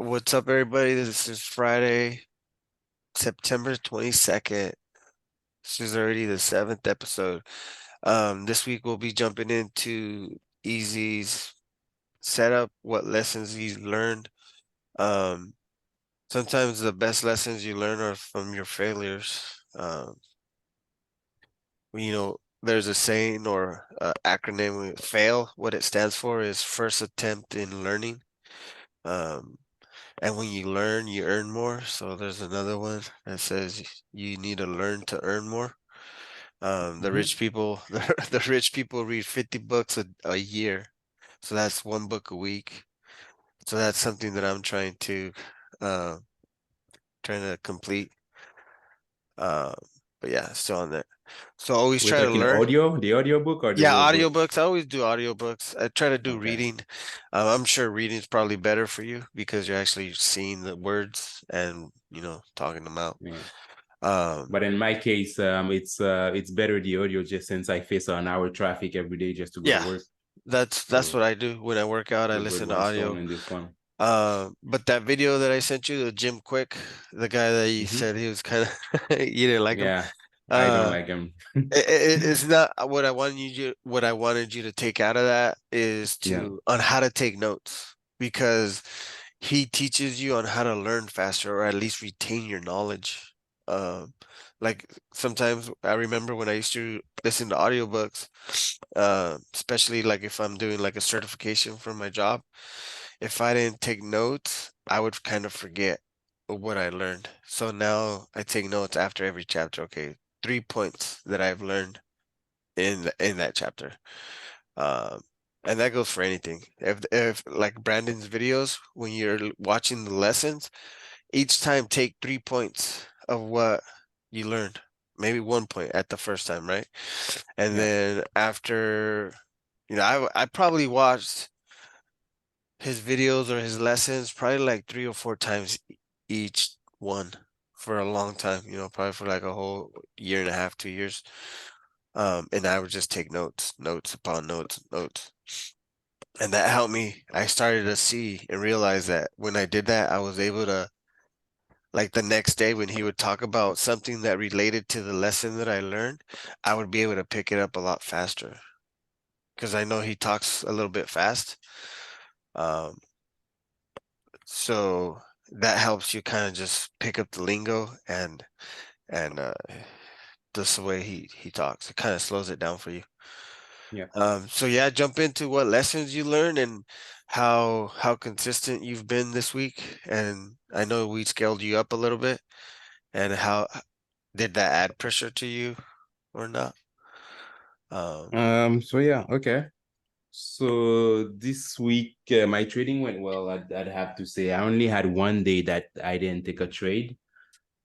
What's up, everybody? This is Friday, September 22nd. This is already the seventh episode. This week we'll be jumping into Easy's setup, what lessons he's learned. Um, Sometimes the best lessons you learn are from your failures. There's a saying or acronym, FAIL. What it stands for is first attempt in learning. Um, And when you learn, you earn more. So there's another one that says you need to learn to earn more. The Mhm. rich people, the rich people read 50 books a year. So that's one book a week. So that's something that I'm uh, trying to complete. Um, but yeah, still on that. So always We're try to talking learn. audio, the audio book or the Yeah, real book? audiobooks. I always do audiobooks. I try to do Okay. reading. I'm sure reading is probably better for you because you're actually seeing the words and, talking them out. Yeah. Um, But in my case, it's better the audio just since I face an hour traffic every day just to go to yeah, work. that's So what I do when I work out. I two birds, listen to one stone audio. in this one. But that video that I sent you, the Jim Quick, the guy that you Hmm. said he was kind of you didn't like him. Yeah, I don't Uh, like them. it's not what I wanted you to take out of that is Yeah. to on how to take notes because he teaches you on how to learn faster or at least retain your knowledge. Um, like sometimes I remember when I used to listen to audiobooks, especially like if I'm doing like a certification for my job, if I didn't take notes, I would kind of forget what I learned. So now I take notes after every chapter. Okay, 3 points that I've learned in that chapter. Um, and that goes for anything. If like Brandon's videos, when you're watching the lessons, each time take 3 points of what you learned. Maybe 1 point at the first time, right? And Yeah. then after, I probably watched his videos or his lessons probably like 3 or 4 times each one for a long time, probably for like a whole year and a half, 2 years. And I would just take notes, notes upon notes, notes. And that helped me. I started to see and realize that when I did that, I was able to, like the next day when he would talk about something that related to the lesson that I learned, I would be able to pick it up a lot faster because I know he talks a little bit fast. Um, so that helps you kind of just pick up the lingo and just the way he talks. It kind of slows it down for you. Yeah. So yeah, jump into what lessons you learned and how consistent you've been this week. And I know we scaled you up a little bit. And how did that add pressure to you or not? Um, So yeah, okay. So this week, my trading went well. I'd have to say I only had one day that I didn't take a trade.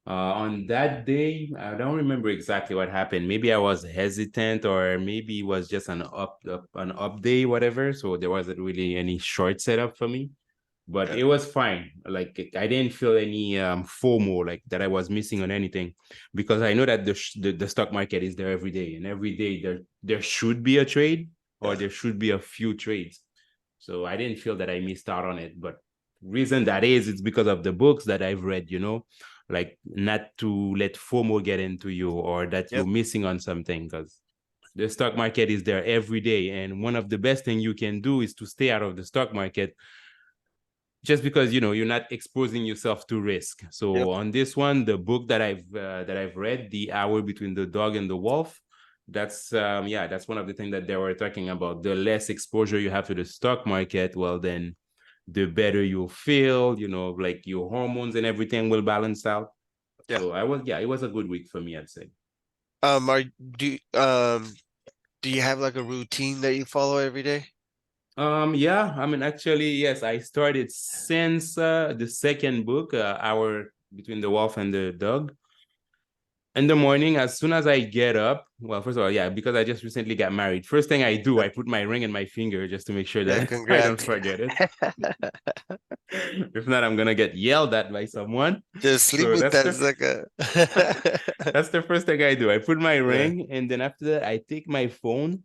On that day, I don't remember exactly what happened. Maybe I was hesitant, or maybe it was just an up day, whatever. So there wasn't really any short setup for me, but yeah, it was fine. Like I didn't feel any FOMO like that I was missing on anything, because I know that the stock market is there every day, and every day there should be a trade or yeah, there should be a few trades. So I didn't feel that I missed out on it. But reason that is, it's because of the books that I've read, like not to let FOMO get into you or that you're yep, missing on something, because the stock market is there every day. And one of the best things you can do is to stay out of the stock market, just because you're not exposing yourself to risk. yep, So on this one, the book that I've read, The Hour Between the Dog and the Wolf, that's one of the things that they were talking about. The less exposure you have to the stock market, well, then the better you'll feel, like your hormones and everything will balance out. yeah. So it was a good week for me, I'd say. Are do you have like a routine that you follow every day? Yeah, I mean, actually, yes, I started since the second book, Hour Between the Wolf and the Dog. In the morning, as soon as I get up, well, first of all, yeah, because I just recently got married. First thing I do, I put my ring in my finger just to make sure Yeah, that I don't congrats. forget it. If not, I'm gonna get yelled at by someone. Just sleep So with that's that the sucker. that's the first thing I do. I put my Yeah. ring, and then after that, I take my phone.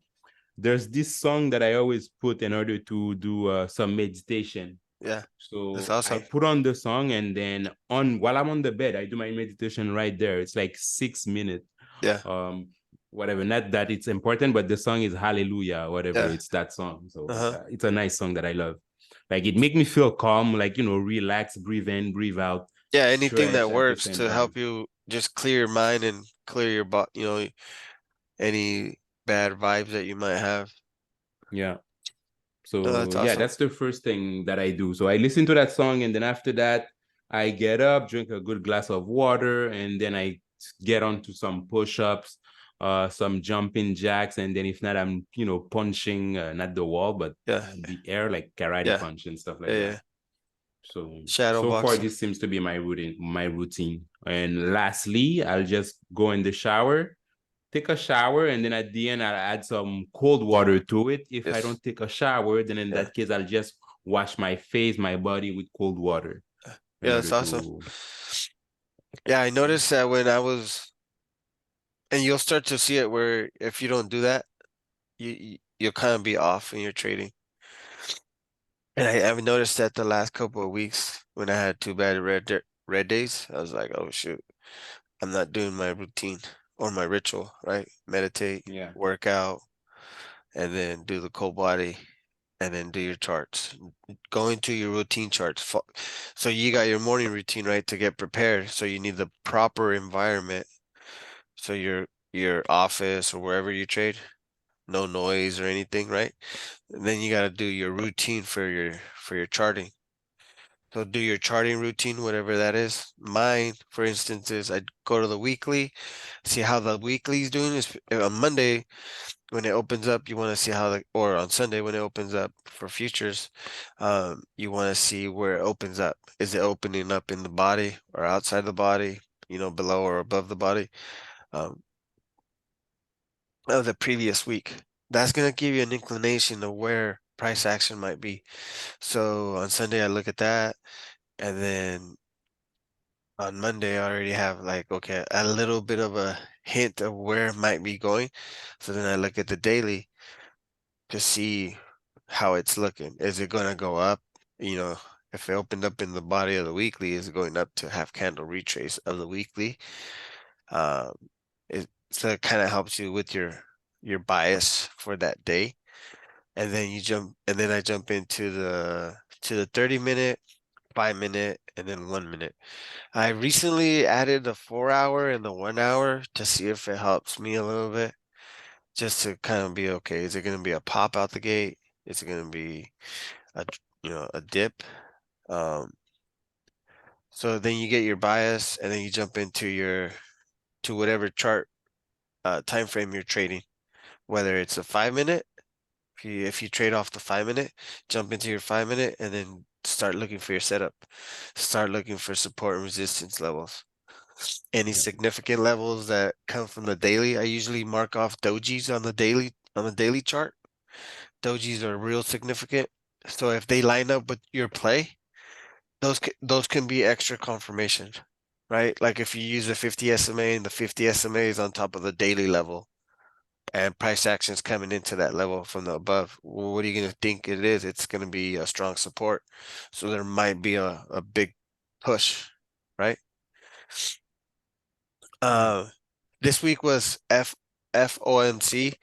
There's this song that I always put in order to do some meditation. Yeah. That's So I awesome. put on the song, and then while I'm on the bed, I do my meditation right there. It's like 6 minutes. Yeah. Um, whatever. Not that it's important, but the song is Hallelujah, whatever. Yeah. It's that song. So Uh-huh. it's a nice song that I love. Like it make me feel calm, like relax, breathe in, breathe out, Yeah, anything that stretch at the works same to time. help you just clear your mind and clear your body, any bad vibes that you might have. Yeah. No, So that's yeah, awesome. that's the first thing that I do. So I listen to that song, and then after that, I get up, drink a good glass of water, and then I get onto some push-ups, some jumping jacks, and then if not, I'm punching not the wall but Yeah. the air, like karate Yeah. punch and stuff Yeah. like that. Yeah. So Shadow so far, boxing. this seems to be my routine. And lastly, I'll just go in the shower, take a shower, and then at the end I'll add some cold water to it. If I Yes. don't take a shower, then in Yeah. that case I'll just wash my face, my body with cold water in Yeah, order that's awesome. to. Yeah, I noticed that when I was, and you'll start to see it where if you don't do that, you'll kind of be off in your trading. And I've noticed that the last couple of weeks when I had two bad red days, I was like, oh shoot, I'm not doing my routine or my ritual, right? Meditate, Yeah. work out, and then do the cold body, and then do your charts. Go into your routine charts. So you got your morning routine, right, to get prepared. So you need the proper environment. So your office or wherever you trade, no noise or anything, right? And then you got to do your routine for your charting. So do your charting routine, whatever that is. Mine, for instance, is I go to the weekly, see how the weekly is doing. Is on Monday when it opens up, you want to see how or on Sunday when it opens up for futures, you want to see where it opens up. Is it opening up in the body or outside the body? Below or above the body, um, of the previous week. That's gonna give you an inclination of where price action might be. So on Sunday, I look at that, and then on Monday, I already have like, okay, a little bit of a hint of where it might be going. So then I look at the daily to see how it's looking. Is it gonna go up? You know, if it opened up in the body of the weekly, is it going up to half candle retrace of the weekly? Um, so it kind of helps you with your bias for that day. And then I jump into the 30-minute, 5-minute, and then 1 minute. I recently added the 4 hour and the 1 hour to see if it helps me a little bit, just to kind of be okay. Is it going to be a pop out the gate? Is it going to be a dip? Um, so then you get your bias, and then you jump into to whatever chart time frame you're trading, whether it's a 5-minute. If you trade off the 5-minute, jump into your 5-minute, and then start looking for your setup. Start looking for support and resistance levels. Any Yeah. significant levels that come from the daily, I usually mark off dojis on the daily chart. Dojis are real significant. So if they line up with your play, those can be extra confirmation, right? Like if you use the 50 SMA and the 50 SMA is on top of the daily level, and price action's coming into that level from the above. Well, what are you going to think it is? It's going to be a strong support. So there might be a big push, right? Yeah. Uh, this week was FOMC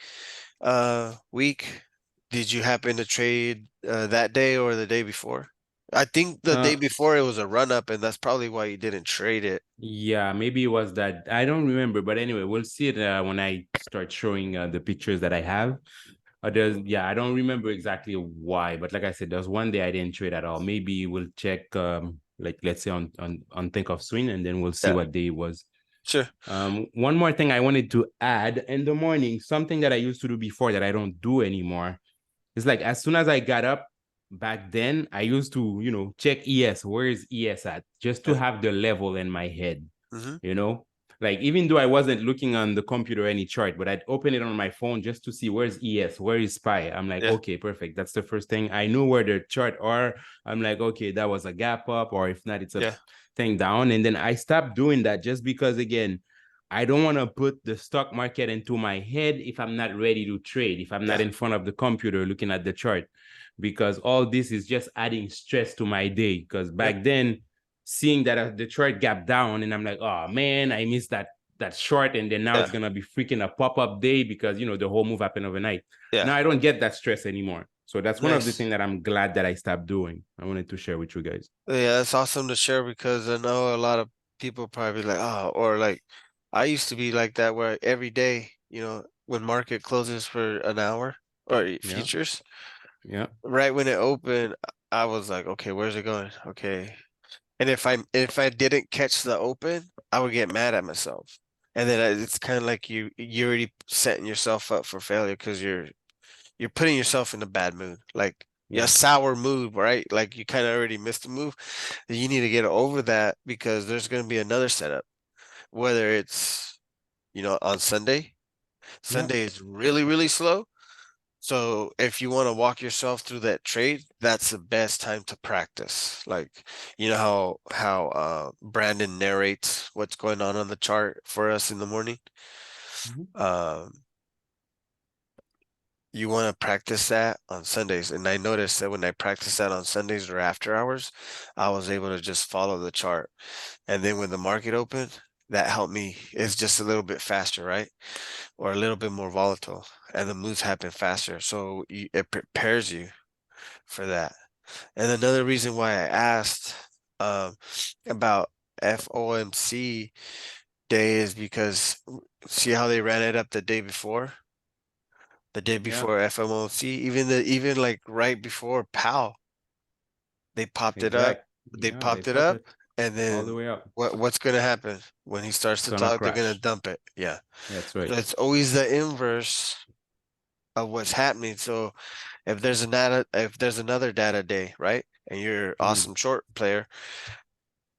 week. Did you happen to trade that day or the day before? I think the day Uh, before it was a run up, and that's probably why you didn't trade it. yeah, maybe it was that. I don't remember, but anyway, we'll see it when I start showing the pictures that I have. I don't remember exactly why, but like I said, there's one day I didn't trade at all. Maybe we'll check, like let's say on Think of Swing, and then we'll see Yeah, what day it was. sure. One more thing I wanted to add in the morning, something that I used to do before that I don't do anymore. It's like as soon as I got up back then, I used to, check ES. Where is ES at? Just to Yeah. have the level in my head, Mm-hmm. you know? Like even though I wasn't looking on the computer any chart, but I'd open it on my phone just to see where's ES, where is SPY. I'm like, Yeah. okay, perfect. That's the first thing. I knew where the chart are. I'm like, okay, that was a gap up, or if not, it's a Yeah. thing down. And then I stopped doing that just because again, I don't want to put the stock market into my head if I'm not ready to trade, if I'm not Yeah. in front of the computer looking at the chart. because all this is just adding stress to my day. Because Yep. back then, seeing that the chart gap down, and I'm like, oh man, I missed that short, and then now it's Yeah. gonna be freaking a pop-up day because the whole move happened overnight. Yeah. Now I don't get that stress anymore. So that's one of the Nice. things that I'm glad that I stopped doing. I wanted to share with you guys. Yeah, that's awesome to share because I know a lot of people probably like, oh, or like I used to be like that where every day, when market closes for an hour or Yeah, futures, yeah, right when it opened, I was like, okay, where's it going? Okay. And if I didn't catch the open, I would get mad at myself. And then it's kind of like you already setting yourself up for failure because you're putting yourself in a bad mood, like a yeah, sour mood, right? Like you kind of already missed a move. You need to get over that because there's going to be another setup, whether it's, on Sunday. yeah. Sunday is really, really slow. So if you want to walk yourself through that trade, that's the best time to practice. Like, you know how Brandon narrates what's going on the chart for us in the morning. Mhm. Um, you want to practice that on Sundays. And I noticed that when I practiced that on Sundays or after hours, I was able to just follow the chart. And then when the market opened, that helped me. It's just a little bit faster, right? Or a little bit more volatile, and the moves happen faster. So it prepares you for that. And another reason why I asked um, about FOMC day is because see how they ran it up the day before? The day Yeah, before FOMC, even like right before POW, they popped it up. exact. They Yeah, they popped it pop up, it and all the then way up. what's gonna happen when he starts It's to gonna talk? They're gonna crash. dump it. Yeah. That's So right. it's always the inverse of what's happening. So if there's another data day, right? And you're Mm. awesome short player,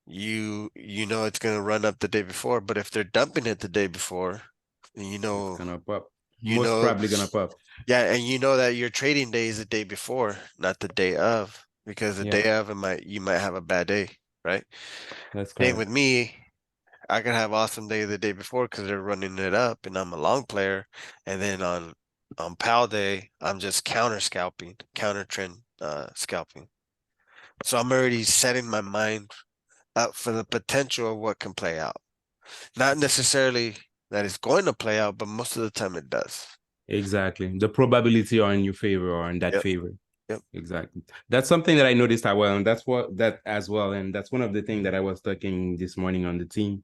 you know it's gonna run up the day before. But if they're dumping it the day before, you It's know, gonna pop. you Most know, probably gonna pop. yeah, and you know that your trading day is the day before, not the day of, because the Yeah, day of you might have a bad day, right? that's Same correct. with me. I could have awesome day the day before because they're running it up and I'm a long player. And then on PAL day, I'm just counter scalping, counter trend scalping. So I'm already setting my mind up for the potential of what can play out. Not necessarily that it's going to play out, but most of the time it does. Exactly. The probability are in your favor or in that Yep. favor. Yep. Exactly. That's something that I noticed as well, and that's what that as well, and that's one of the things that I was talking this morning on the team.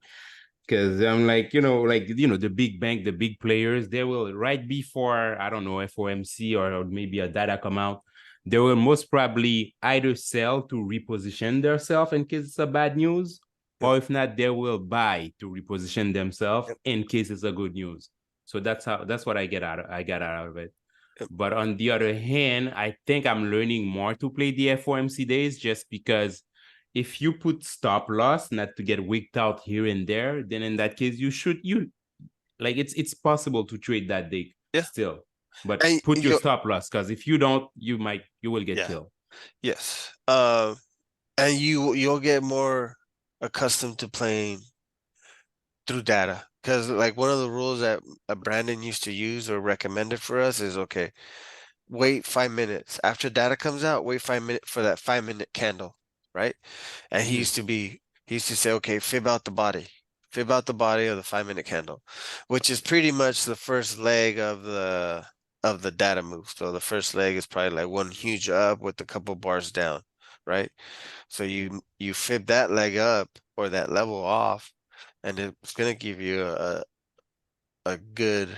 Because I'm like, the big bank, the big players, they will right before, I don't know, FOMC or maybe a data come out, they will most probably either sell to reposition themselves in case it's a bad news, Yep. or if not, they will buy to reposition themselves Yep. in case it's a good news. So that's what I got out of it. Yep. But on the other hand, I think I'm learning more to play the FOMC days just because if you put stop loss not to get wicked out here and there, then in that case you like it's possible to trade that day Yeah. still. But And put your you, stop loss because if you don't, you will get yeah. killed. Yes. And you'll get more accustomed to playing through data. Because like one of the rules that Brandon used to use or recommended for us is okay, wait 5 minutes after data comes out. Wait 5 minutes for that 5 minute candle, right? And Mm, he used to say, okay, fib out the body of the 5 minute candle, which is pretty much the first leg of the data move. So the first leg is probably like one huge up with a couple bars down, right? So you fib that leg up or that level off, and it's gonna give you a good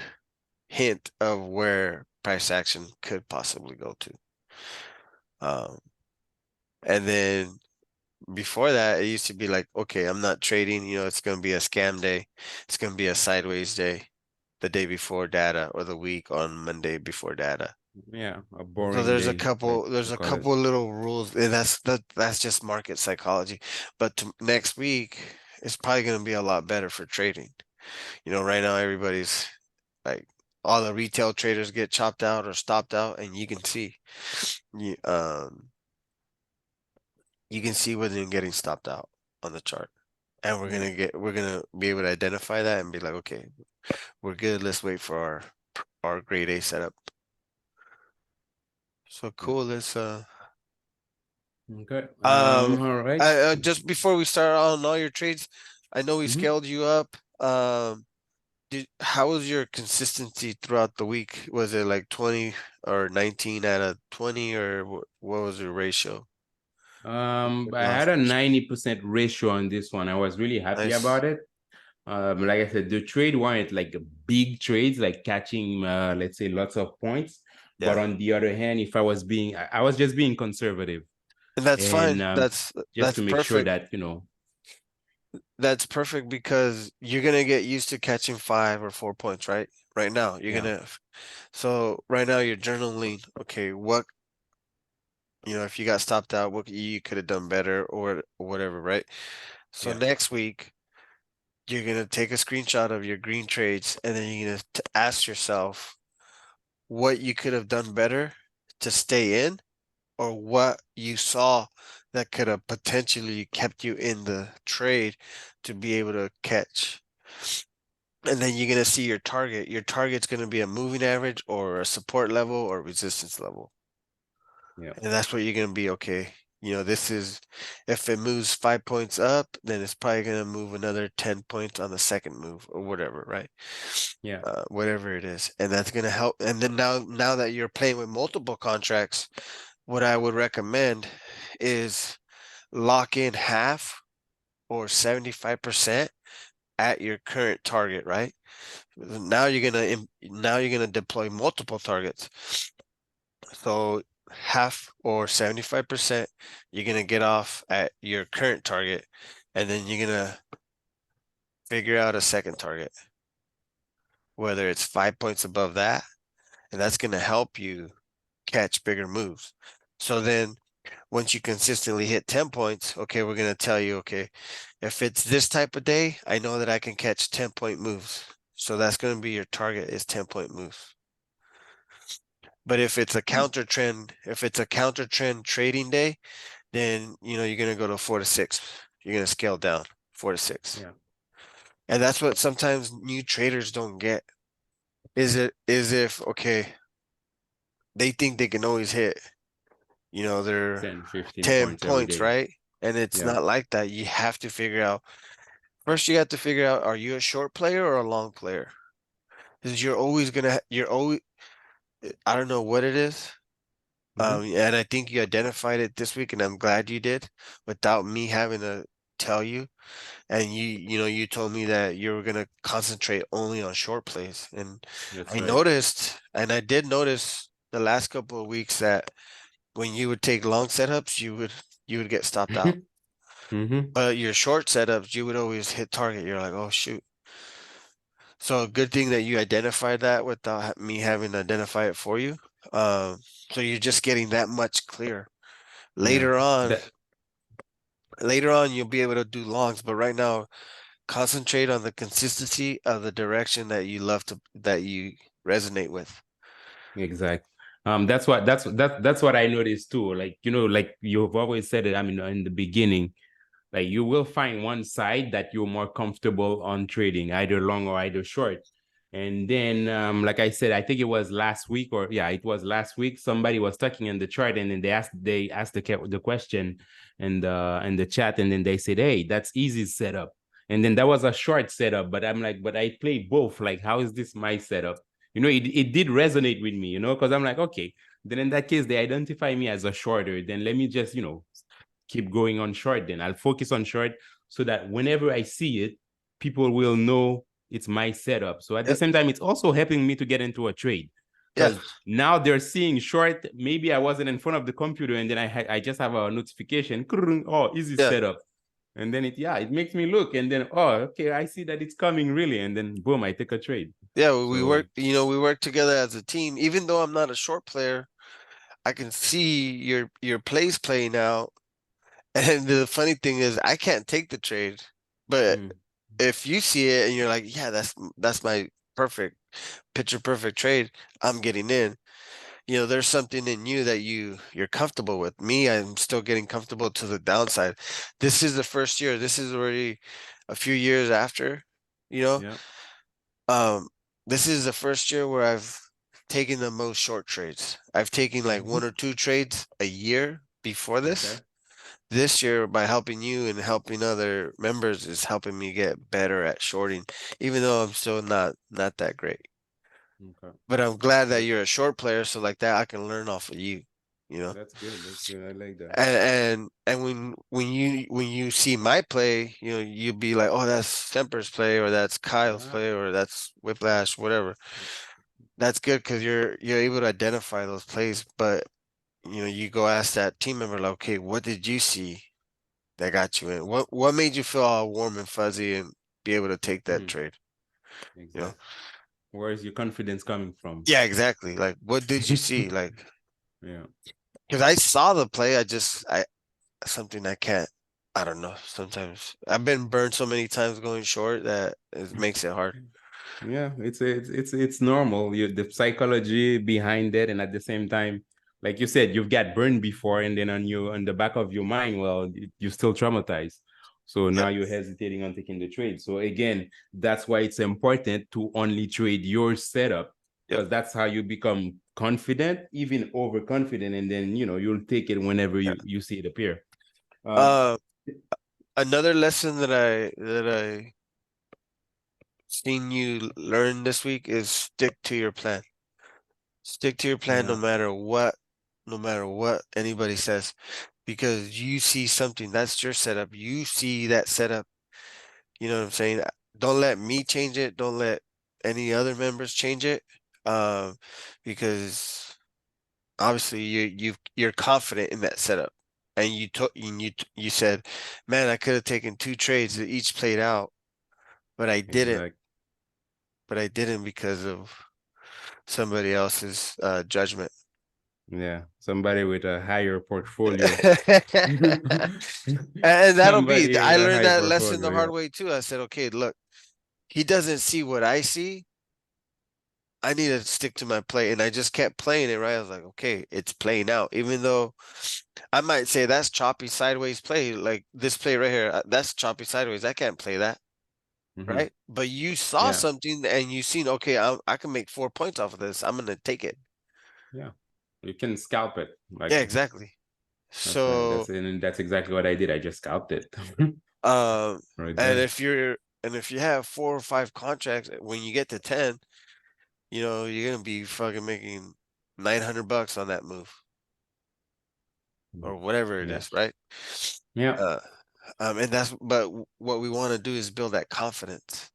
hint of where price action could possibly go to. Um, and then before that, it used to be like, okay, I'm not trading, it's going to be a scam day. It's going to be a sideways day, the day before data or the week on Monday before data. yeah, a So boring there's a day, like couple, there's we a call it. couple little rules, and that's just market psychology. But next week, it's probably going to be a lot better for trading. Right now everybody's like all the retail traders get chopped out or stopped out, and you can see you you can see when they're getting stopped out on the chart. And Yeah. we're gonna be able to identify that and be like, okay, we're good. Let's wait for our grade A setup. So Yeah. cool. It's Okay. um All right. just before we start on all your trades, I know we Mhm. scaled you up. How was your consistency throughout the week? Was it like 20 or 19 out of 20, or what was your ratio? I had Loss a ratio. 90% ratio on this one. I was really happy Nice. about it. Like I said, the trade weren't like big trades, like catching, let's say, lots of points. But Yeah. on the other hand, if I was being, I was just being conservative, And that's and fine. just That's to make sure perfect. that That's perfect because you're gonna get used to catching 5 or 4 points, right? Right now, you're yeah, gonna. So right now you're journaling. Okay, what if you got stopped out, what you could have done better or whatever, right? So yeah, next week you're gonna take a screenshot of your green trades, and then you're gonna ask yourself what you could have done better to stay in, or what you saw that could have potentially kept you in the trade to be able to catch. And then you're gonna see your target. Your target's gonna be a moving average or a support level or resistance level. yeah, And that's what you're gonna be okay. This is if it moves 5 points up, then it's probably gonna move another 10 points on the second move or whatever, right? yeah, Whatever it is. And that's gonna help. And then now that you're playing with multiple contracts, what I would recommend is lock in half or 75% at your current target, right? Now you're gonna deploy multiple targets. So half or 75%, you're gonna get off at your current target, and then you're gonna figure out a second target, whether it's 5 points above that, and that's gonna help you catch bigger moves. So then once you consistently hit 10 points, okay, we're gonna tell you, okay, if it's this type of day, I know that I can catch 10-point moves. So that's gonna be your target is 10-point moves. But if it's a counter trend trading day, then you're gonna go to 4 to 6. You're gonna scale down 4 to 6. yeah. And that's what sometimes new traders don't get. Is if okay, they think they can always hit, their 10, 15 10 points every points, day. right? And it's Yeah. not like that. You have to figure out first you have to figure out, are you a short player or a long player? Because you're always I don't know what it is. Hmm. And I think you identified it this week, and I'm glad you did without me having to tell you. And you told me that you were gonna concentrate only on short plays. And That's I right. noticed, and I did notice the last couple of weeks that when you would take long setups, you would get stopped out. Hmm. But your short setups, you would always hit target. You're like, oh shoot. So a good thing that you identified that without me having to identify it for you. So you're just getting that much clearer. Yeah. Later on, That later on you'll be able to do longs, but right now concentrate on the consistency of the direction that you resonate with. exact. That's what I noticed too. Like, like you've always said it, I mean, in the beginning, like you will find one side that you're more comfortable on trading, either long or either short. And then, like I said, I think it was last week, or yeah, it was last week. Somebody was talking in the chart, and then they asked the question in the chat, and then they said, "Hey, that's easy setup." And then that was a short setup, but I'm like, but I play both. Like, how is this my setup? It did resonate with me, because I'm like, okay, then in that case, they identify me as a shorter. Then let me just, keep going on short. Then I'll focus on short so that whenever I see it, people will know it's my setup. So at the Yep. same time, it's also helping me to get into a trade Yeah. because now they're seeing short. Maybe I wasn't in front of the computer and then I just have a notification. Oh, easy Yeah. setup. And then it makes me look and then, oh, okay, I see that it's coming really. And then boom, I take a trade. Yeah. So We work together as a team. Even though I'm not a short player, I can see your plays playing out. And the funny thing is I can't take the trade. But mm, if you see it and you're like, yeah, that's my perfect picture perfect trade, I'm getting in. There's something in you that you're comfortable with. Me, I'm still getting comfortable to the downside. This is the first year. This is already a few years after, you know. yeah, Um, this is the first year where I've taken the most short trades. I've taken like Mhm. one or two trades a year before this. Okay. This year, by helping you and helping other members, is helping me get better at shorting, even though I'm still not that great. Okay. But I'm glad that That, you're a short player, so like that I can learn off of you, you know. that's good. That's good. I like that. And when you see my play, you'll be like, oh, that's Semper's play, or that's Kyle's Ah, play, or that's Whiplash, whatever. That's good because you're able to identify those plays. But you go ask that team member, like, okay, what did you see that got you in? What made you feel all warm and fuzzy and be able to take that mhm, trade? You know? exactly. Where is your confidence coming from? Yeah, exactly. Like, what did you see? Like, Yeah. because I saw the play, I something I can't. I don't know. Sometimes I've been burned so many times going short that it makes it hard. Yeah, it's normal. The psychology behind it, and at the same time, like you said, you've got burned before, and then on the back of your mind, well, you're still traumatized. So now Yep. you're hesitating on taking the trade. So again, that's why it's important to only trade your setup, Yep. because that's how you become confident, even overconfident, and then you'll take it whenever Yeah. you see it appear. Um, Uh, Another lesson that I seen you learn this week is stick to your plan. Stick to your plan yeah. no matter what anybody says, because you see something, that's your setup. You see that setup. You know what I'm saying? Don't let me change it. Don't let any other members change it. Um, because obviously you're confident in that setup. And you said, man, I could have taken two trades that each played out, but I didn't. Exactly. But I didn't because of somebody else's judgment. Yeah, somebody with a higher portfolio. And that'll be, Somebody I with a learned high that lesson the portfolio, hard yeah. way too. I said, okay, look, he doesn't see what I see. I need to stick to my play. And I just kept playing it, right? I was like, okay, it's playing out. Even though I might say that's choppy sideways play, like this play right here, that's choppy sideways. I can't play that, Hmm. right? But you saw Yeah, something and you seen, okay, I can make 4 points off of this. I'm gonna take it. yeah. You can scalp it. Yeah, Like exactly. that's right. So, That's exactly what I did. I just scalped it. um, Right and there. if you have 4 or 5 contracts, when you get to 10, you're gonna be fucking making $900 on that move Mhm. or whatever it Yeah. is, right? Yeah. Uh, and what we want to do is build that confidence,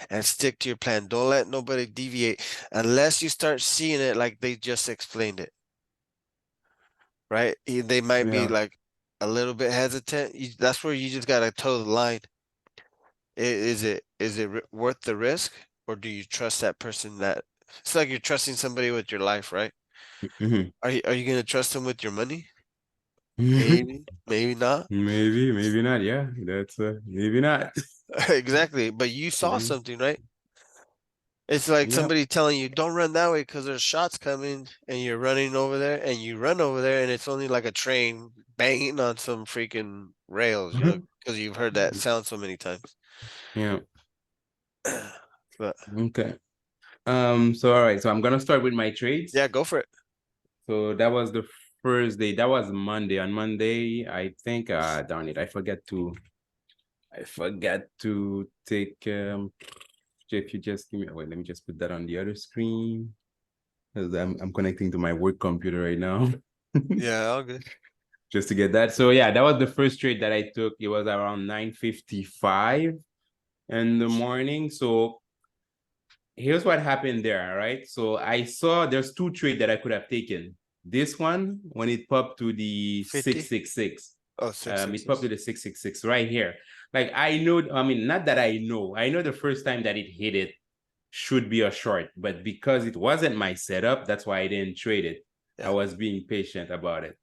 and stick to your plan. Don't let nobody deviate unless you start seeing it like they just explained it, right? They might be Yeah. like a little bit hesitant. That's where you just gotta toe the line. Is it worth the risk, or do you trust that person? That it's like you're trusting somebody with your life, right? Mhm. Are you gonna trust them with your money? Maybe, maybe not. Maybe, maybe not. Yeah, that's maybe not. Exactly. But you saw Mhm. something, right? It's like Yeah. somebody telling you, don't run that way because there's shots coming, and you're running over there, and you run over there, and it's only like a train banging on some freaking rails, because you've heard that sound so many times. Yeah. But Okay. So all right. So I'm gonna start with my trades. yeah, go for it. So that was the first day. That was Monday. On Monday, I think darn it, I forgot to take if you just give me wait, let me just put that on the other screen. Because I'm connecting to my work computer right now. Yeah, all good. Just to get that. So yeah, that was the first trade that I took. It was around 9:55 in the morning. So here's what happened there, right? So I saw there's two trades that I could have taken. This one, when it popped to the 50? 666, Oh, six, six, it popped to six. the 666 right here. Like I know, I mean, not that I know the first time that it hit it should be a short, but because it wasn't my setup, that's why I didn't trade it. I Yeah. was being patient about it.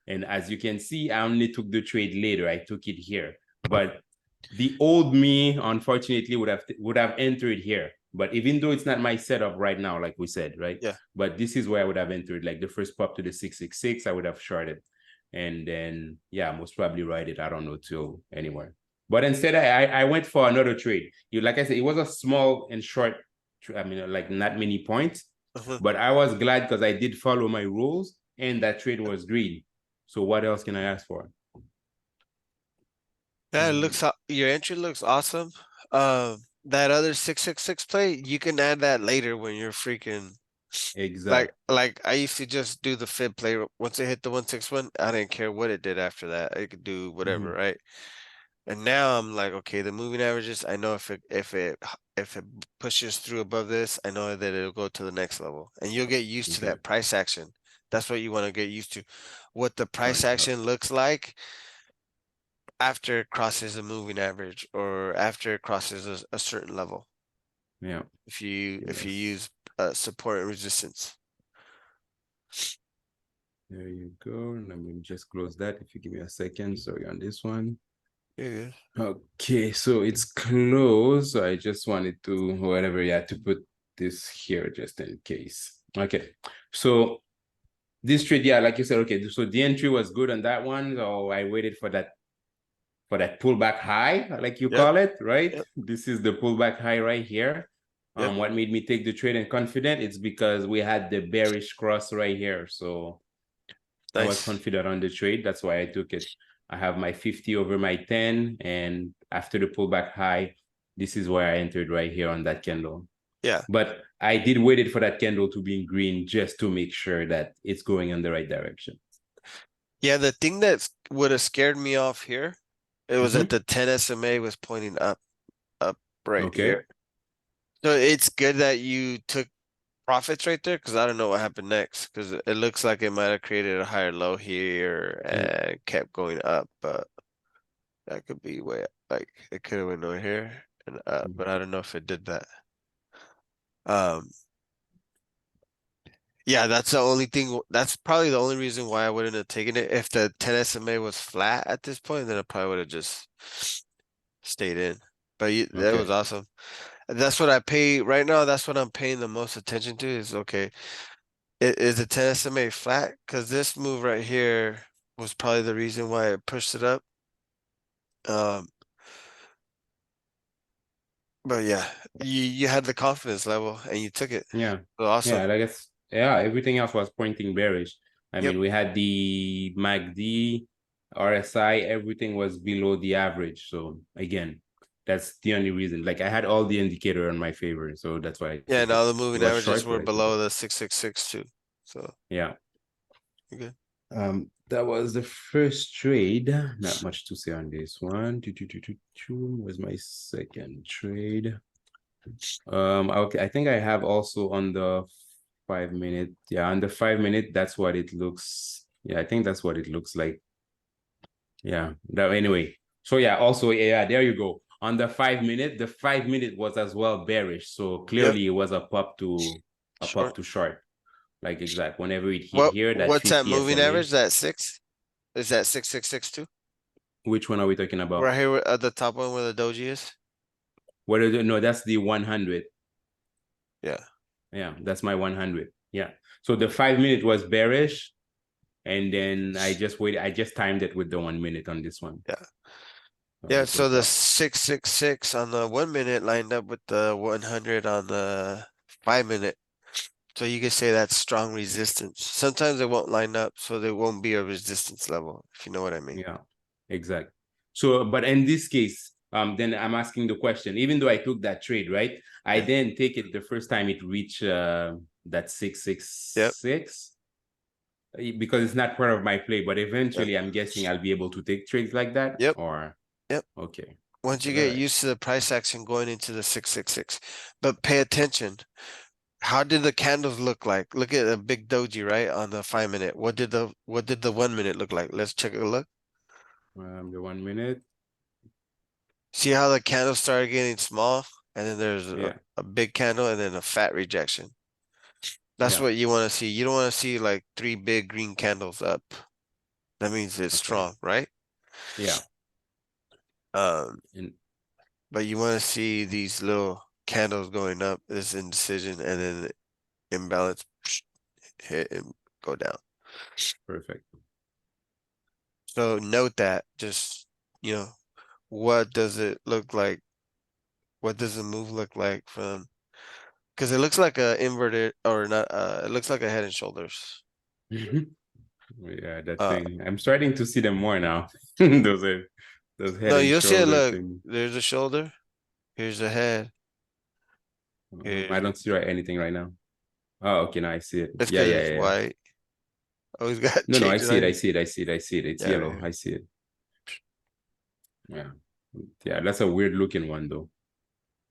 And as you can see, I only took the trade later. I took it here. But the old me, unfortunately, would have entered here. But even though it's not my setup right now, like we said, right? Yeah. But this is where I would have entered. Like the first pop to the 666, I would have shorted. And then, yeah, most probably ride it. I don't know till anywhere. But instead, I went for another trade. Like I said, it was a small and short. I mean, like not many points. Uh-huh. But I was glad because I did follow my rules and that trade was green. So what else can I ask for? Yeah, it Mm, looks your entry looks awesome. That other 666 play, you can add that later when you're freaking exact. like I used to just do the fib play once it hit the 161. I didn't care what it did after that. It could do whatever, Mhm. right? And now I'm like, okay, the moving averages, I know if it pushes through above this, I know that it'll go to the next level. And you'll get used to Okay. that price action. That's what you want to get used to. What the price Right. action looks like after it crosses a moving average or after it crosses a certain level. Yeah. If you Yes. use support and resistance. There you go. Let me just close that if you give me a second. Sorry on this one. Yeah. Okay, so it's closed. So I just wanted to, whatever, yeah, to put this here just in case. Okay, so this trade, yeah, like you said, okay, so the entry was good on that one. So I waited for that pullback high, like you Yep. call it, right? Yep. This is the pullback high right here. Yep. What made me take the trade and confident? It's because we had the bearish cross right here. So I was Nice. confident on the trade. That's why I took it. I have my 50 over my 10. And after the pullback high, this is where I entered right here on that candle. Yeah. But I did waited for that candle to be in green just to make sure that it's going in the right direction. Yeah, the thing that would have scared me off here, it was that Mm-hmm. the 10 SMA was pointing up right Okay. here. So it's good that you took profits right there because I don't know what happened next because it looks like it might have created a higher low here Yeah. and kept going up, but that could be way like it could have went over here and up, but I don't know if it did that. Um, yeah, that's the only thing. That's probably the only reason why I wouldn't have taken it. If the 10 SMA was flat at this point, then I probably would have just stayed in. But that was Okay. awesome. That's what I pay right now. That's what I'm paying the most attention to is okay. Is the 10 SMA flat? Because this move right here was probably the reason why it pushed it up. Um, but yeah, you had the confidence level and you took it. Yeah. So awesome. Yeah. Like it's, yeah, everything else was pointing bearish. I Yep. mean, we had the MACD, RSI, everything was below the average. So again, that's the only reason. Like I had all the indicator on my favor, so that's why I Yeah, and took it. all the It moving was averages short, were but I took below it. the 666 too. So Yeah. you're good. That was the first trade. Not much to say on this one. Was my second trade. Okay, I think I have also on the 5 minute. Yeah, on the 5 minute, that's what it looks. Yeah, I think that's what it looks like. Yeah. That anyway. So yeah, also, yeah, there you go. On the 5 minute, the 5 minute was as well bearish. So Yep. clearly it was a pop Short. to short. Like exact. Whenever it hit here, that What's that 50 moving SMA. average? That six? Is that 666 too? Which one are we talking Right about? here at the top one where the doji is? What is it? No, that's the 100. Yeah. Yeah, that's my 100. Yeah. So the 5 minute was bearish. And then I just waited. I just timed it with the 1 minute on this one. Yeah. So Yeah, it so worked the out. 666 on the 1 minute lined up with the 100 on the 5 minute. So you could say that's strong resistance. Sometimes it won't line up, so there won't be a resistance level, if you know what I mean. Yeah, exactly. So, but in this case, then I'm asking the question, even though I took that trade, right? I Yeah. didn't take it the first time it reached that Yep. 666 because it's not part of my play, but Yep. eventually I'm guessing I'll be able to take trades like that Yep. or Yep. okay. Once you All get right. used to the price action going into the 666. But pay attention. How did the candles look like? Look at a big doji, right? On the 5 minute. What did the 1 minute look like? Let's check a look. The 1 minute. See how the candle started getting small and then there's Yeah. a big candle and then a fat rejection. That's Yeah. what you want to see. You don't want to see like three big green candles up. That means it's Okay. strong, right? Yeah. Um, And but you want to see these little candles going up, this indecision, and then imbalance hit and go down. perfect. So note that just, what does it look like? What does the move look like from Cause it looks like a inverted or not, it looks like a Head and Shoulders. Yeah, that Uh, thing. I'm starting to see them more now. Those are those head no, and you'll see it. shoulder Look, thing. there's a shoulder. Here's the head. I Here's, don't see anything right now. Oh, okay, now I see it. it's Yeah, cause yeah, it's yeah, yeah. white. Always got to No, no, I change it see it. on I you. see it. I see it. I see it. It's Yeah, right yellow. here. I see it. Yeah. Yeah, that's a weird looking one though.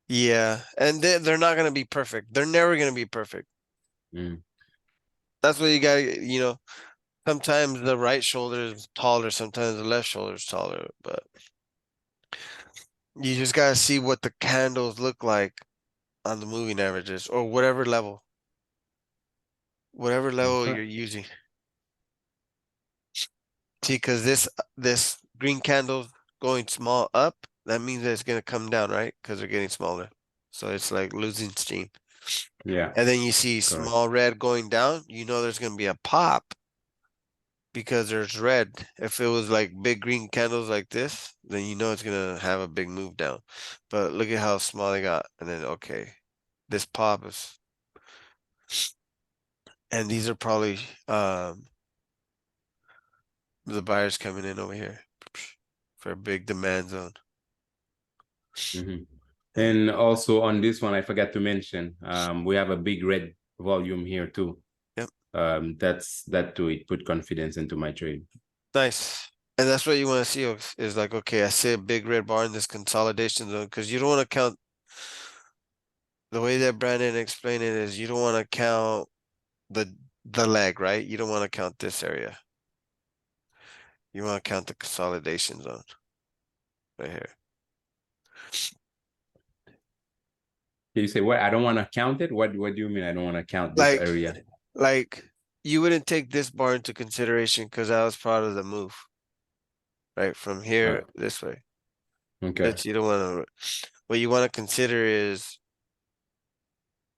Yeah, and they're not gonna be perfect. They're never gonna be perfect. Mm, That's what you gotta. Sometimes the right shoulder is taller, sometimes the left shoulder is taller, but you just gotta see what the candles look like on the moving averages or whatever level okay. you're using. See, because this green candle going small up, that means that it's gonna come down, right? Because they're getting smaller, so it's like losing steam. Yeah, And then you see correct. small red going down, you know there's gonna be a pop because there's red. If it was like big green candles like this, then you know it's gonna have a big move down. But look at how small they got, and then okay, this pop is, and these are probably the buyers coming in over here for a big demand zone. Hmm. And And also on this one, I forgot to mention, we have a big red volume here too. yep, That too, it put confidence into my trade. nice. And that's what you want to see is like, okay, I see a big red bar in this consolidation zone because you don't want to count the way that Brandon explained it is you don't want to count the the leg, right? You don't want to count this area. You want to count the consolidation zone right here. You say what? I don't want to count it. What do you mean? I don't want to count this Like, area? like you wouldn't take this bar into consideration because that was part of the move, right? From Uh, here this way. okay, That's you don't want to. What you want to consider is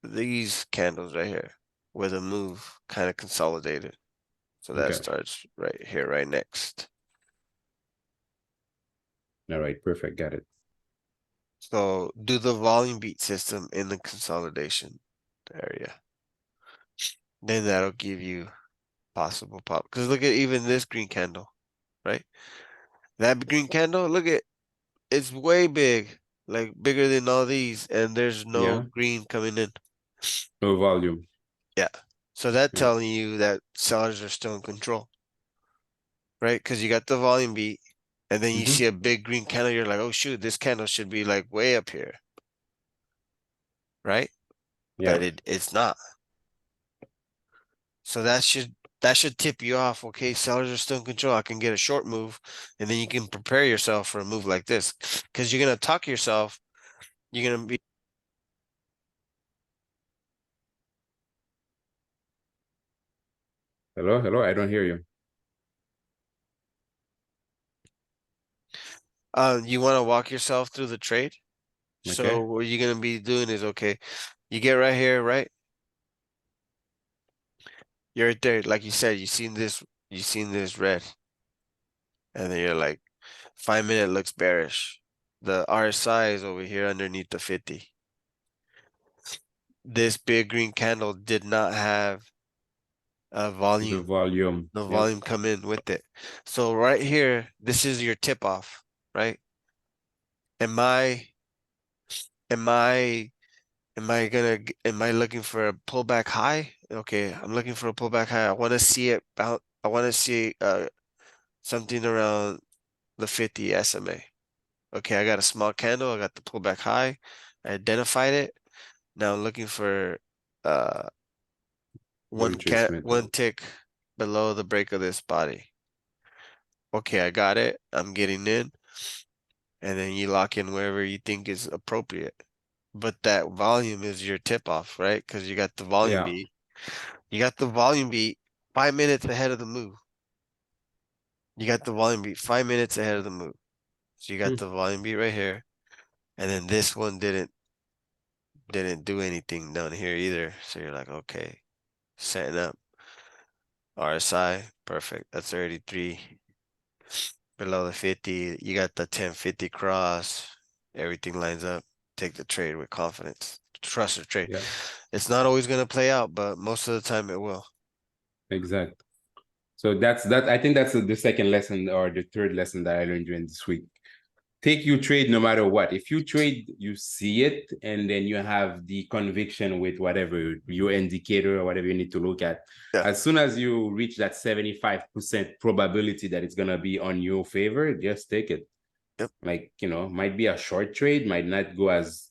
these candles right here, where the move kind of consolidated. So that okay, starts right here, right next. all right, perfect, got it. So do the volume beat system in the consolidation area. Then that'll give you possible pop. Because look at even this green candle, right? That green candle, look at it's way big, like bigger than all these, and there's no Yeah, green coming in. no volume. Yeah. So that Yeah. telling you that sellers are still in control, right? Because you got the volume beat, and then you Hmm. see a big green candle, you're like, oh shoot, this candle should be like way up here, right? But Yeah. it's not. So that should tip you off. Okay, sellers are still in control. I can get a short move, and then you can prepare yourself for a move like this because you're gonna talk yourself. You're gonna be Hello, hello. I don't hear you. you want to walk yourself through the trade. So Okay. what you're gonna be doing is okay. You get right here, right? You're right there, like you said. You seen this red, and then you're like, 5 minute looks bearish. The RSI is over here underneath the 50. This big green candle did not have a The volume, volume. the Yep. volume come in with it. So right here, this is your tip off, right? Am I am I am I looking for a pullback high? Okay, I'm looking for a pullback high. I want to see it bounce. I want to see something around the 50 SMA. Okay, I got a small candle. I got the pullback high. I identified it. Now I'm looking for uh The retracement. one tick below the break of this body. Okay, I got it. I'm getting in, and then you lock in wherever you think is appropriate. But that volume is your tip off, right? Because you got the volume Yeah. beat. You got the volume beat 5 minutes ahead of the move. You got the volume beat 5 minutes ahead of the move. So you got Hmm. the volume beat right here, and then this one didn't do anything down here either. So you're like, okay, setting up RSI, perfect. That's 33 below the 50. You got the 1050 cross. Everything lines up. Take the trade with confidence. trust or trade. Yeah, It's not always going to play out, but most of the time it will. exactly. So that. I think that's the second lesson or the third lesson that I learned during this week. Take your trade no matter what. If you trade, you see it, and then you have the conviction with whatever your indicator or whatever you need to look at. Yeah. As soon as you reach that 75% probability that it's gonna be on your favor, just take it. Yep. Like, might be a short trade, might not go as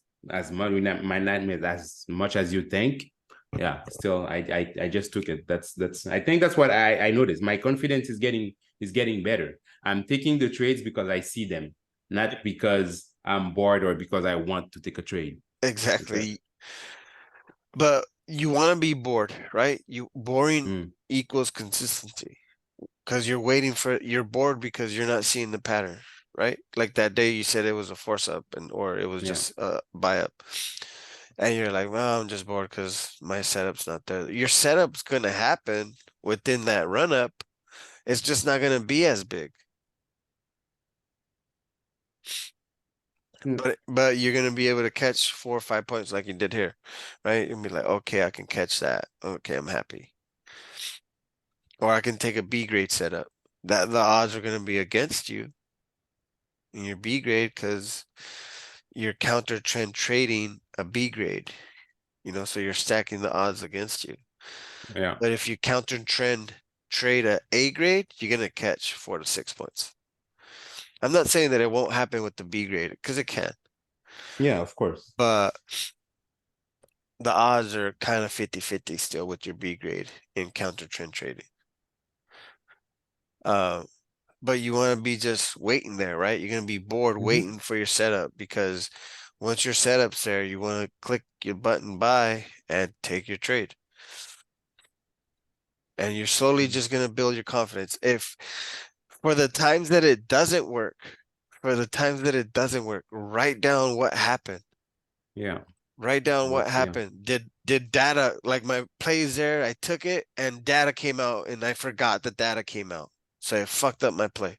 much, might not make as much as you think. Yeah, still, I just took it. That's I think that's what I noticed. My confidence is getting better. I'm taking the trades because I see them, not because I'm bored or because I want to take a trade. Okay. Exactly. But you want to be bored, right? You boring Mm, equals consistency because you're bored because you're not seeing the pattern, right? Like that day you said it was a force up or it was yeah. just a buy up. And you're like, well, I'm just bored because my setup's not there. Your setup's gonna happen within that run up. It's just not gonna be as big. Mm, But you're gonna be able to catch 4 or 5 points like you did here, right? And be like, okay, I can catch that. Okay, I'm happy. Or I can take a B grade setup. That the odds are gonna be against you in your B grade because you're counter trend trading a B grade, so you're stacking the odds against you. yeah. But if you counter trend trade a A grade, you're gonna catch 4 to 6 points. I'm not saying that it won't happen with the B grade because it can, Yeah, of course. but the odds are kind of 50-50 still with your B grade in counter trend trading. Uh, but you want to be just waiting there, right? You're gonna be bored Mhm. waiting for your setup because once your setup's there, you want to click your button buy and take your trade. And you're slowly just gonna build your confidence. If for the times that it doesn't work, write down what happened. Yeah. Write down what Yeah. happened. Did data like my plays there? I took it and data came out and I forgot the data came out. So I fucked up my play.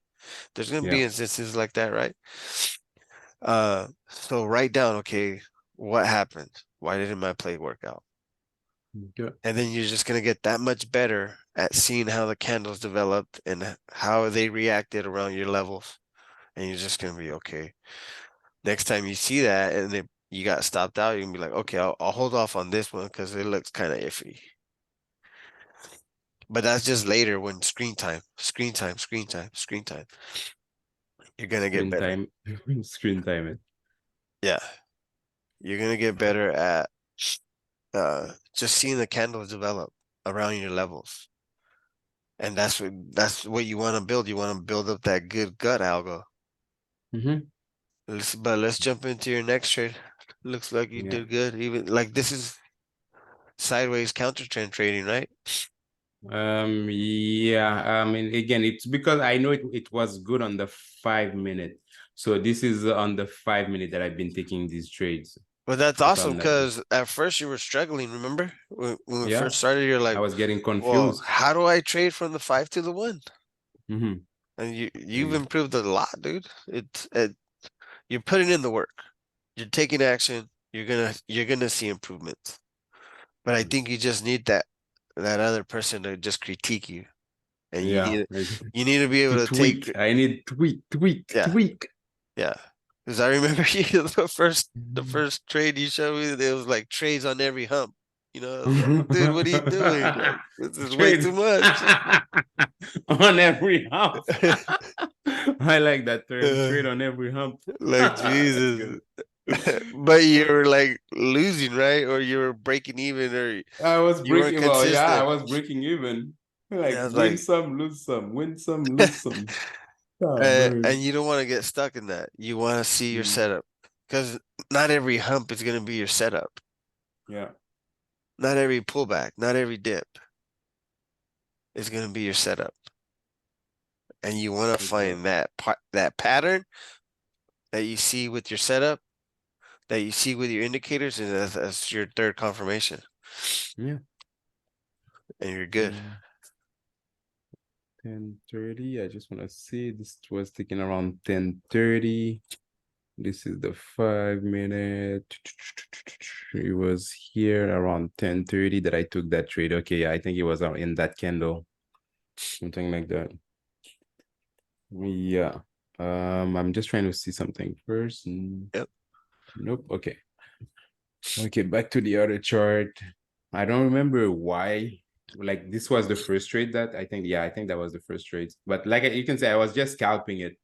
There's gonna Yeah. be instances like that, right? So write down, okay, what happened? Why didn't my play work out? Yeah. And then you're just gonna get that much better at seeing how the candles developed and how they reacted around your levels. And you're just gonna be okay. Next time you see that and you got stopped out, you can be like, okay, I'll hold off on this one because it looks kind of iffy. But that's just later when screen time. You're gonna get Screen better. time. Screen time it. Yeah, you're gonna get better at just seeing the candles develop around your levels. And that's what you want to build. You want to build up that good gut algo. Mm-hmm. But let's jump into your next trade. Looks like you Yeah. did good. Even like this is sideways counter trend trading, right? Yeah. I mean, again, it's because I know it was good on the 5 minute. So this is on the 5 minute that I've been taking these trades, But that's if awesome I'm not because at first you were struggling. Remember when we yeah, first started, you're I like, was getting "Well, confused. how do I trade from the 5 to the 1?" Mm-hmm. And you've improved a lot, dude. You're putting in the work. You're taking action. You're gonna see improvements. But I think you just need that other person to just critique you, and you Yeah. need you need to be able To to take tweak. I need tweak, tweak, yeah tweak. yeah. Because I remember you the first trade you showed me, there was like trades on every hump. I was like, dude, what are you doing? Like, this is way too Trades much. on every hump. I like that term. Uh, Trade on every hump. like That's Jesus. good. But you were like losing, right? Or you were breaking even, or I was you weren't breaking. Well, yeah, I consistent. was breaking even. And Like I was win like, some, lose some. Win some, lose some. Ah, and man. you don't want to get stuck in that. You want to see your Mm, setup because not every hump is going to be your setup. yeah. Not every pullback, not every dip is going to be your setup. And you want to find Exactly. that pattern that you see with your setup, that you see with your indicators, and that's your third confirmation, Yeah. and you're good. 10:30. I just want to see. This was taking around 10:30. This is the 5 minute. It was here around 10:30 that I took that trade. Okay, yeah, I think it was in that candle, something like that. Yeah. I'm just trying to see something first. Yep. Nope. Okay. Okay, back to the other chart. I don't remember why. Like this was the first trade that I think. Yeah, I think that was the first trade. But like you can say, I was just scalping it,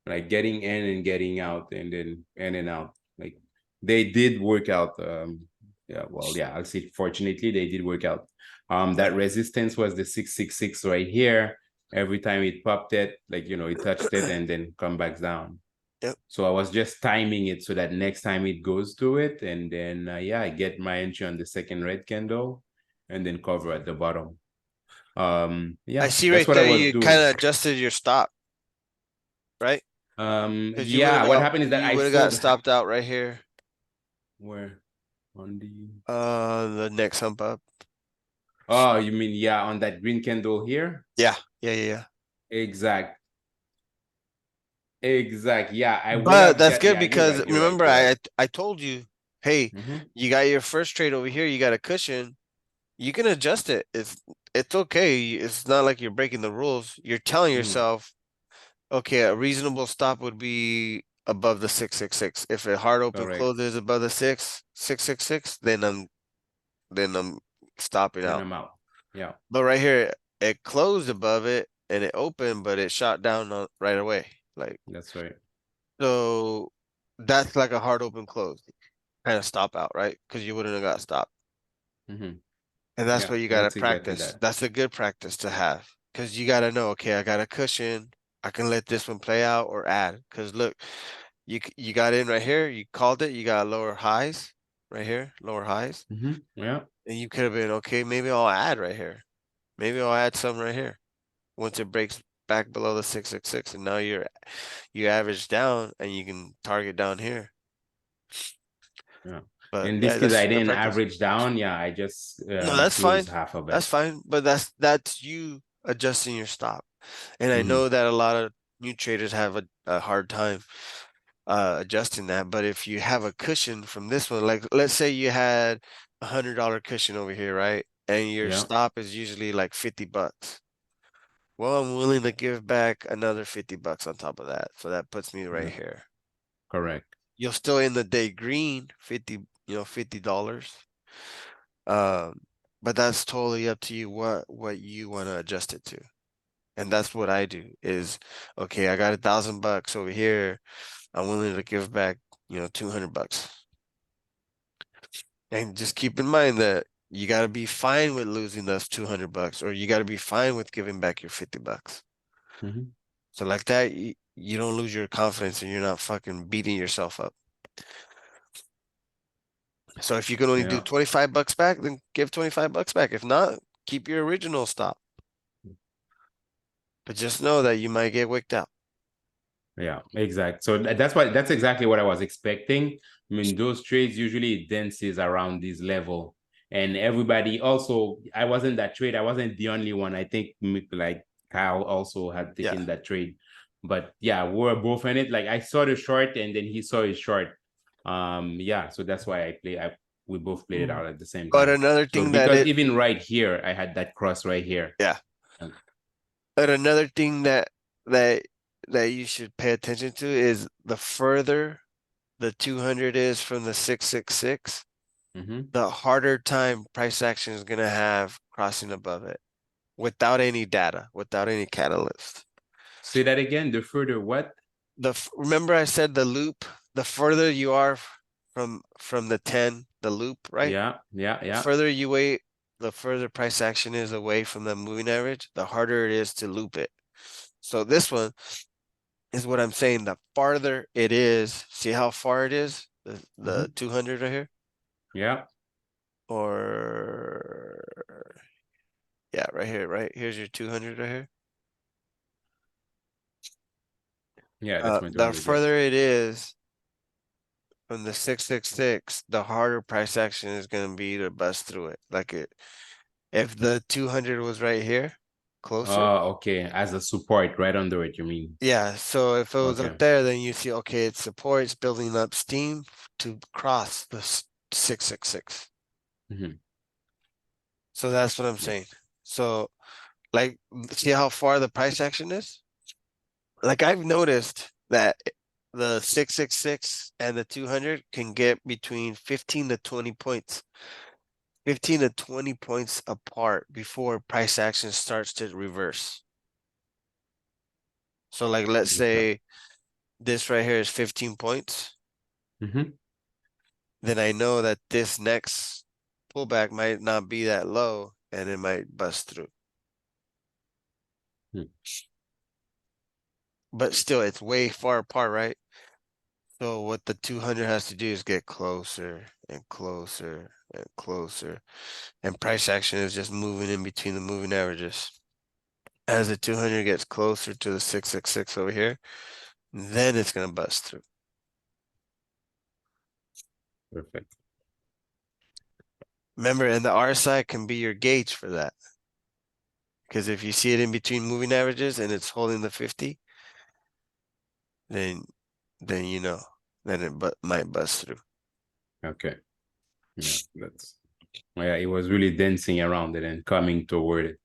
like getting in and getting out, and then in and out. Like they did work out. Yeah. Well, yeah. I'll say fortunately they did work out. That resistance was the 666 right here. Every time it popped it, like it touched it and then come back down. Yep. So I was just timing it so that next time it goes to it, and then yeah, I get my entry on the second red candle, and then cover at the bottom. I Yeah, see that's right what I there was you kind doing. of adjusted your stop, right? Because Yeah, what happened is that you I would have got sold stopped out right here. where on the The next hump up. oh, you mean yeah, on that green candle here? Yeah. Yeah, yeah, yeah. Exact. Exact. Yeah, I would But have that's got good yeah, because you're right, remember you're right. I told you, hey, Mm-hmm. you got your first trade over here, you got a cushion. You can adjust it. It's okay. It's not like you're breaking the rules. You're telling Mm-hmm. yourself, okay, a reasonable stop would be above the 666. If a hard open Correct. close is above the 666, then I'm stopping Then out. I'm out. Yeah, But right here, it closed above it and it opened, but it shot down right away. Like that's right. so, that's like a hard open close kind of stop out, right? Because you wouldn't have got stopped. Mm-hmm. And that's Yeah, what you got to that's exactly practice. that. That's a good practice to have because you got to know, okay, I got a cushion. I can let this one play out or add. Because look, you got in right here. You called it. You got lower highs right here, lower highs. Mm-hmm. Yeah, And you could have been, okay, maybe I'll add right here. Maybe I'll add some right here once it breaks back below the 666. And now you average down and you can target down here. yeah. But In this yeah, case, that's I good didn't practice. average down. Yeah, I just No, that's closed fine. half of it. That's fine. But that's you adjusting your stop. And I Mm-hmm. know that a lot of new traders have a hard time adjusting that. But if you have a cushion from this one, like let's say you had $100 cushion over here, right? And your Yeah, stop is usually like $50. Well, I'm willing to give back another $50 on top of that. So that puts me right yeah, here. correct. You'll still in the day green, $50. Um, but that's totally up to you what you want to adjust it to. And that's what I do is, okay, I got $1,000 over here. I'm willing to give back, $200. And just keep in mind that you got to be fine with losing those $200, or you got to be fine with giving back your $50. Mm-hmm. So like that, you don't lose your confidence and you're not fucking beating yourself up. So if you can only do Yeah, $25 back, then give $25 back. If not, keep your original stop. But just know that you might get wicked out. yeah, exact. So that's exactly what I was expecting. I mean, those trades usually dances around this level, and everybody also. I wasn't that trade. I wasn't the only one. I think like Kyle also had Yeah. taken that trade, but yeah, we were both in it. Like I saw the short, and then he saw his short. Yeah, so that's why we both played it Mm. out at the same But time. another So thing that because it, even right here, I had that cross right here. yeah. But another thing that that you should pay attention to is the further the 200 is from the 666, Mm-hmm. the harder time price action is gonna have crossing above it without any data, without any catalyst. Say that again. The further what? Remember I said the loop, the further you are from the 10, the loop, right? Yeah, yeah, The yeah. further you wait, the further price action is away from the moving average, the harder it is to loop it. So this one is what I'm saying. The farther it is, see how far it is? The Mm-hmm. 200 right here? Yeah, Or yeah, right here, right? Here's your 200 right here. yeah, that's my The 200. Yeah. further it is from the 666, the harder price action is going to be to bust through it. Like if the 200 was right here, closer. Oh, okay. As a support right under it, you mean? Yeah, so if it was up Okay. there, then you see, okay, it supports building up steam to cross the 666. Mhm. So that's what I'm saying. So, like, see how far the price action is? Like, I've noticed that the 666 and the 200 can get between 15 to 20 points, 15 to 20 points apart before price action starts to reverse. So, like, let's Okay. say this right here is 15 points. Hmm. Then I know that this next pullback might not be that low and it might bust through. But still, it's way far apart, right? So what the 200 has to do is get closer and closer and closer. And price action is just moving in between the moving averages. As the 200 gets closer to the 666 over here, then it's going to bust through. Perfect. Remember, and the RSI can be your gauge for that. Because if you see it in between moving averages and it's holding the 50, then then you know, then it might bust through. Okay. Yeah, that's yeah, it was really dancing around it and coming toward it.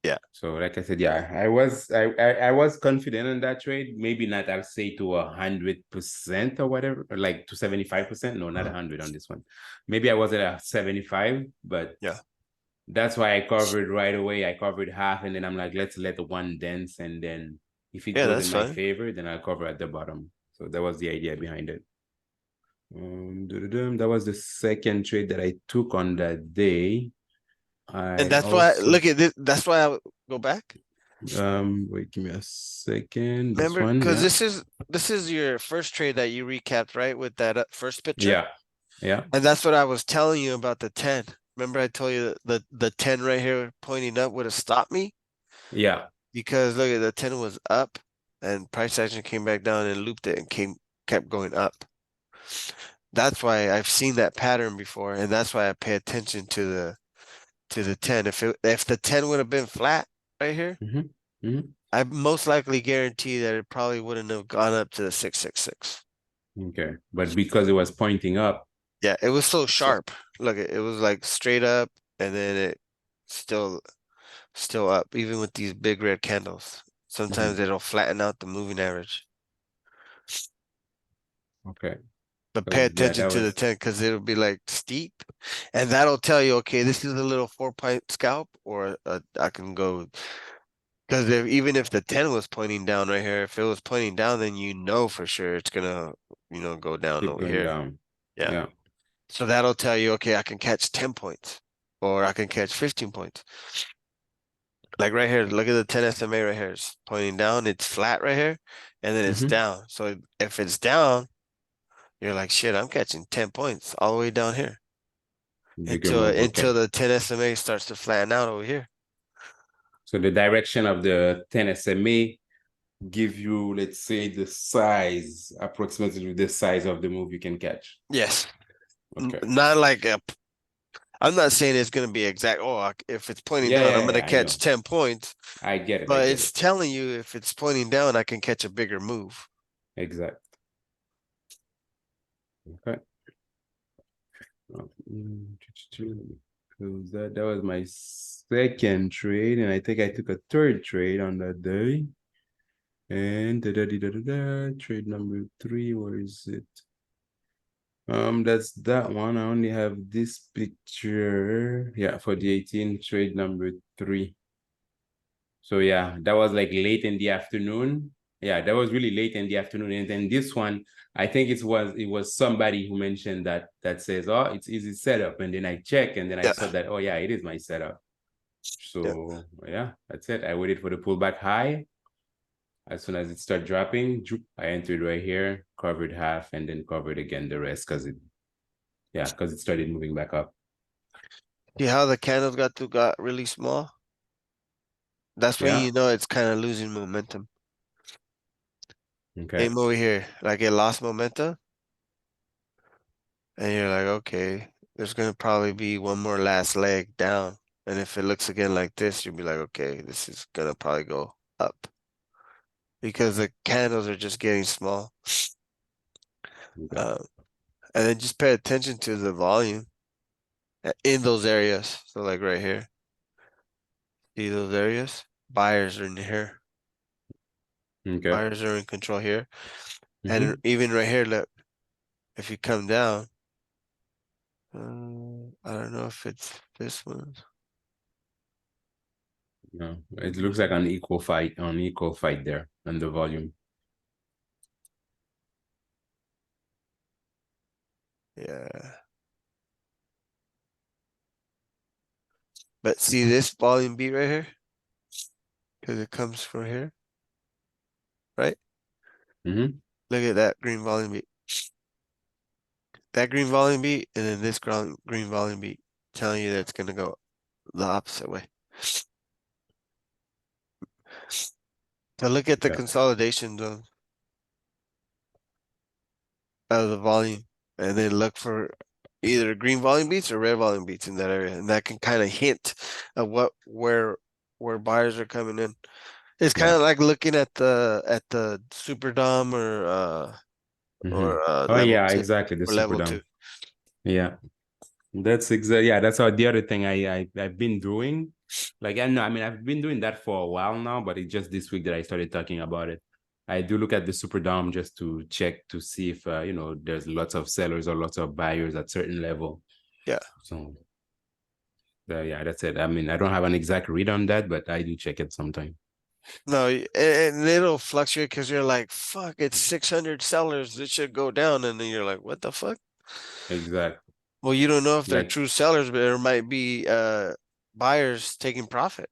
Yeah. So like I said, yeah, I was confident in that trade. Maybe not, I'll say to 100% or whatever, or like to 75%. No, not 100 on this one. Maybe I was at a 75, but Yeah. that's why I covered right away. I covered half, and then I'm like, let's let the one dance, and then if it Yeah, goes in that's my fine. favor, then I'll cover at the bottom. So that was the idea behind it. That was the second trade that I took on that day. And I that's why also look at this. That's why I would go back. wait, give me a second. This Remember, one, because yeah. this is your first trade that you recapped, right? With that first picture. Yeah, yeah, And that's what I was telling you about the 10. Remember I told you that the 10 right here pointing up would have stopped me yeah. because look at the 10 was up and price action came back down and looped it and kept going up. That's why I've seen that pattern before, and that's why I pay attention to the 10. If the 10 would have been flat right here, Hmm. Hmm. I most likely guarantee that it probably wouldn't have gone up to the 666. Okay, but because it was pointing up, Yeah, it was so so sharp. Look, it was like straight up and then it still still up, even with these big red candles. Sometimes mhm. it'll flatten out the moving average. Okay, But pay because yeah, attention that to the was 10 because it'll be like steep. And that'll tell you, okay, this is a little 4 point scalp, or I can go. Because even if the 10 was pointing down right here, if it was pointing down, then you know for sure it's gonna, go down keep over going here. down. Yeah. Yeah. So that'll tell you, okay, I can catch 10 points or I can catch 15 points. Like right here, look at the 10 SMA right here. It's pointing down, it's flat right here, and then it's Hmm. down. So if it's down, you're like, shit, I'm catching 10 points all the way down here Bigger until move. until Okay. the 10 SMA starts to flatten out over here. So the direction of the 10 SMA give you, let's say, the size, approximately the size of the move you can catch. Yes. Okay. Not like I'm not saying it's going to be exact. Oh, if it's pointing Yeah, down, I'm yeah, going to yeah, I catch know. 10 points, I get it. I but get it's it. telling you if it's pointing down, I can catch a bigger move. Exact. Okay. Close that. That was my second trade, and I think I took a third trade on that day. And trade number three. Where is it? That's that one. I only have this picture. Yeah, for the 18 trade number three. So yeah, that was like late in the afternoon. Yeah, that was really late in the afternoon. And then this one, I think it was somebody who mentioned that says, oh, it's easy setup. And then I check and then I Yeah. saw that, oh yeah, it is my setup. Yeah. So yeah, that's it. I waited for the pullback high. As soon as it started dropping, I entered right here, covered half, and then covered again the rest because it started moving back up. See how the candles got really small? That's when Yeah. you know it's kind of losing momentum. Okay. Same over here. Like it lost momentum, and you're like, okay, there's gonna probably be one more last leg down. And if it looks again like this, you'll be like, okay, this is gonna probably go up because the candles are just getting small. Okay. Uh, and then just pay attention to the volume in those areas. So like right here, see those areas? Buyers are in here. Okay. Buyers are in control here. And Mm-hmm. even right here, look, if you come down, I don't know if it's this one. No, it looks like an equal fight there on the volume. Yeah. But see this volume beat right here? Because it comes from here, right? Mm-hmm. Look at that green volume beat. That green volume beat, and then this green volume beat telling you that it's going to go the opposite way. So look at the Okay. consolidation zone of the volume, and then look for either green volume beats or red volume beats in that area, and that can kind of hint of where buyers are coming in. It's kind Yeah. of like looking at the Super Dom Mm-hmm. or Oh level yeah, two exactly. The or super level two. down. Yeah. That's exactly, yeah, that's how the other thing I've been doing. Like I know, I mean, I've been doing that for a while now, but it's just this week that I started talking about it. I do look at the super dom just to check to see if there's lots of sellers or lots of buyers at certain level. Yeah. So yeah, that's it. I mean, I don't have an exact read on that, but I do check it sometime. No, and it'll fluctuate because you're like, fuck, it's 600 sellers. It should go down. And then you're like, what the fuck? Exactly. Well, you don't know if they're Like true sellers, but there might be buyers taking profit.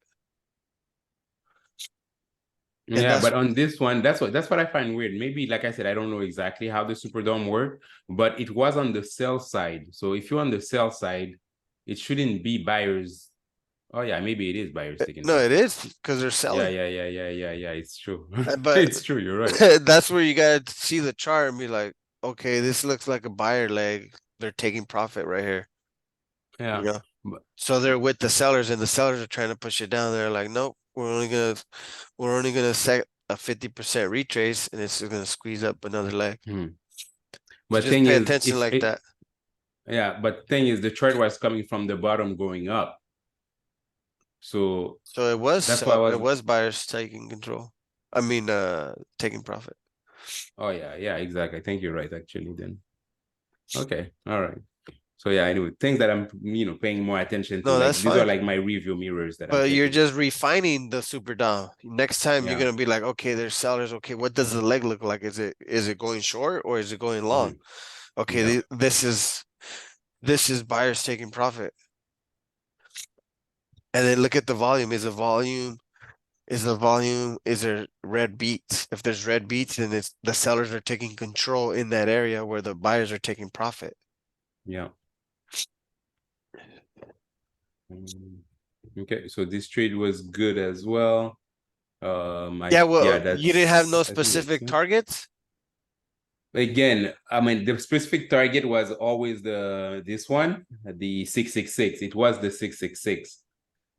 And yeah, that's but on this one, that's what I find weird. Maybe, like I said, I don't know exactly how the Superdome worked, but it was on the sell side. So if you're on the sell side, it shouldn't be buyers. Oh yeah, maybe it is buyers taking no, it profit. is because they're Yeah, selling. yeah, yeah, yeah, yeah, yeah. It's true. But It's true. You're right. that's where you gotta see the chart and be like, okay, this looks like a buyer leg. They're taking profit right here. You Yeah, know? but So they're with the sellers and the sellers are trying to push it down. They're like, nope, we're only gonna set a 50% retrace and it's gonna squeeze up another leg. hmm. So But just thing pay is, attention if like it that. yeah, but thing is, the trend was coming from the bottom going up. So So it was that's why I it was. was buyers taking control. I mean taking profit. Oh yeah, yeah, exactly. I think you're right. Actually, then. Okay, all right. So yeah, anyway, things that I'm paying more attention to, No, like that's these are fine. like my review mirrors that I'm But you're checking. just refining the super dom. Next time you're Yeah. gonna be like, okay, there's sellers. Okay, what does the leg look like? Is it going short or is it going long? Hmm. Okay, Yeah. this is buyers taking profit. And then look at the volume. Is there red beats? If there's red beats, then it's the sellers are taking control in that area where the buyers are taking profit. Yeah. Mm. Okay. So this trade was good as well. Yeah, Yeah, well, you didn't have no I think that's specific it. targets? Again, I mean the specific target was always this one, the 666. It was the 666.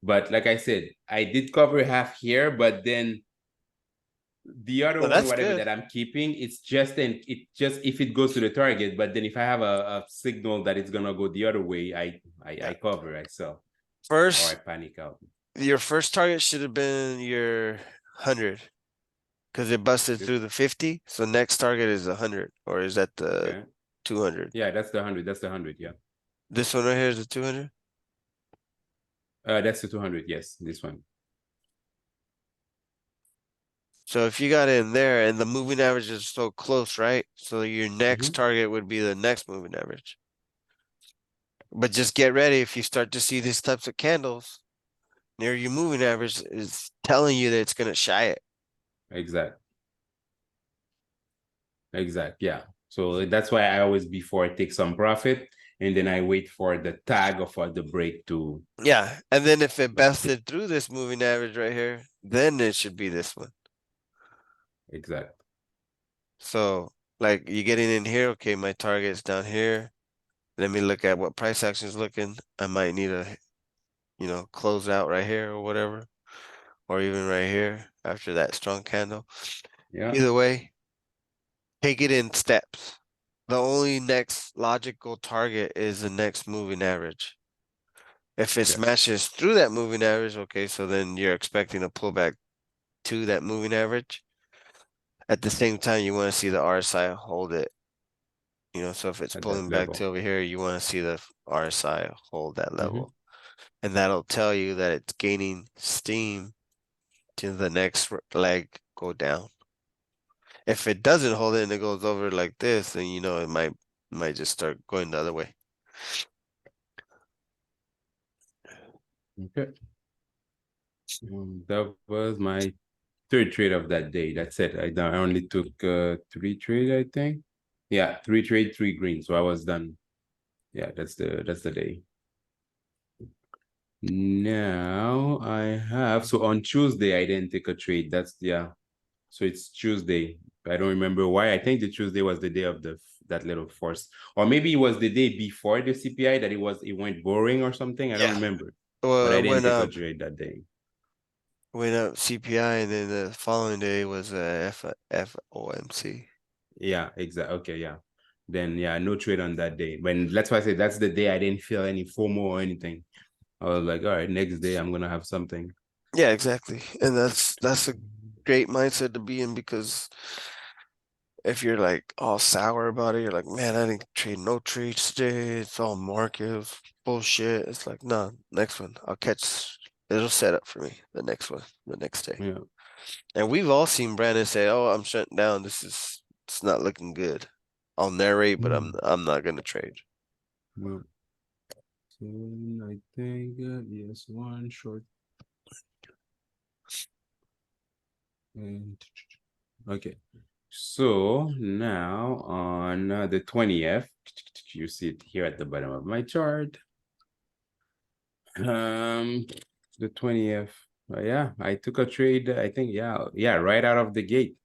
But like I said, I did cover half here, but then the other No, one, that's whatever good. that I'm keeping, it just if it goes to the target, but then if I have a signal that it's gonna go the other way, Yeah. I cover, I sell, or I First, panic out. your first target should have been your 100 because it busted This through the 50. So next target is 100, or is that the okay. 200? Yeah, that's the 100. That's the 100, yeah. This one right here is the 200. That's the 200, yes, this one. So if you got in there and the moving average is so close, right? So your next Hmm. target would be the next moving average. But just get ready if you start to see these types of candles near your moving average is telling you that it's going to shy it. Exact. Exact. Yeah. So that's why I always before I take some profit and then I wait for the tag or for the break to Yeah. And then if it busted through this moving average right here, then it should be this one. exact. So like you getting in here, okay, my target's down here. Let me look at what price action is looking. I might need a you know, close out right here or whatever, or even right here after that strong candle. Yeah. Either way, take it in steps. The only next logical target is the next moving average. If it Yes. smashes through that moving average, okay, so then you're expecting a pullback to that moving average. At the same time, you want to see the RSI hold it. You know, so if it's At that pulling back to level. over here, you want to see the RSI hold that Mm-hmm. level. And that'll tell you that it's gaining steam to the next leg go down. If it doesn't hold it and it goes over like this, then you know it might just start going the other way. Okay. That was my third trade of that day. That's it. I only took 3 trades, I think. Yeah, 3 trade, 3 green. So I was done. Yeah, that's the day. Now I have, so on Tuesday I didn't take a trade. That's, yeah. So it's Tuesday. I don't remember why. I think the Tuesday was the day of that little force, or maybe it was the day before the CPI that it went boring or something. I don't Yeah. remember, but Well, I it didn't take a trade that day. went up CPI, and then the following day was FOMC. Yeah, exactly. Okay, yeah. Then yeah, no trade on that day. When that's why I said that's the day I didn't feel any FOMO or anything. I was like, all right, next day I'm gonna have something. Yeah, exactly. And that's a great mindset to be in, because if you're like all sour about it, you're like, man, I didn't trade no trades today. It's all market, it's bullshit. It's like, no, next one. I'll catch, it'll set up for me the next one, the next day. Yeah. And we've all seen Brandon say, oh, I'm shutting down. It's not looking good. I'll narrate, but I'm not gonna trade. Well, so I think yes, one short. And okay. So now on the 20th, you see it here at the bottom of my chart. The 20th. Yeah, I took a trade. I think, yeah, right out of the gate.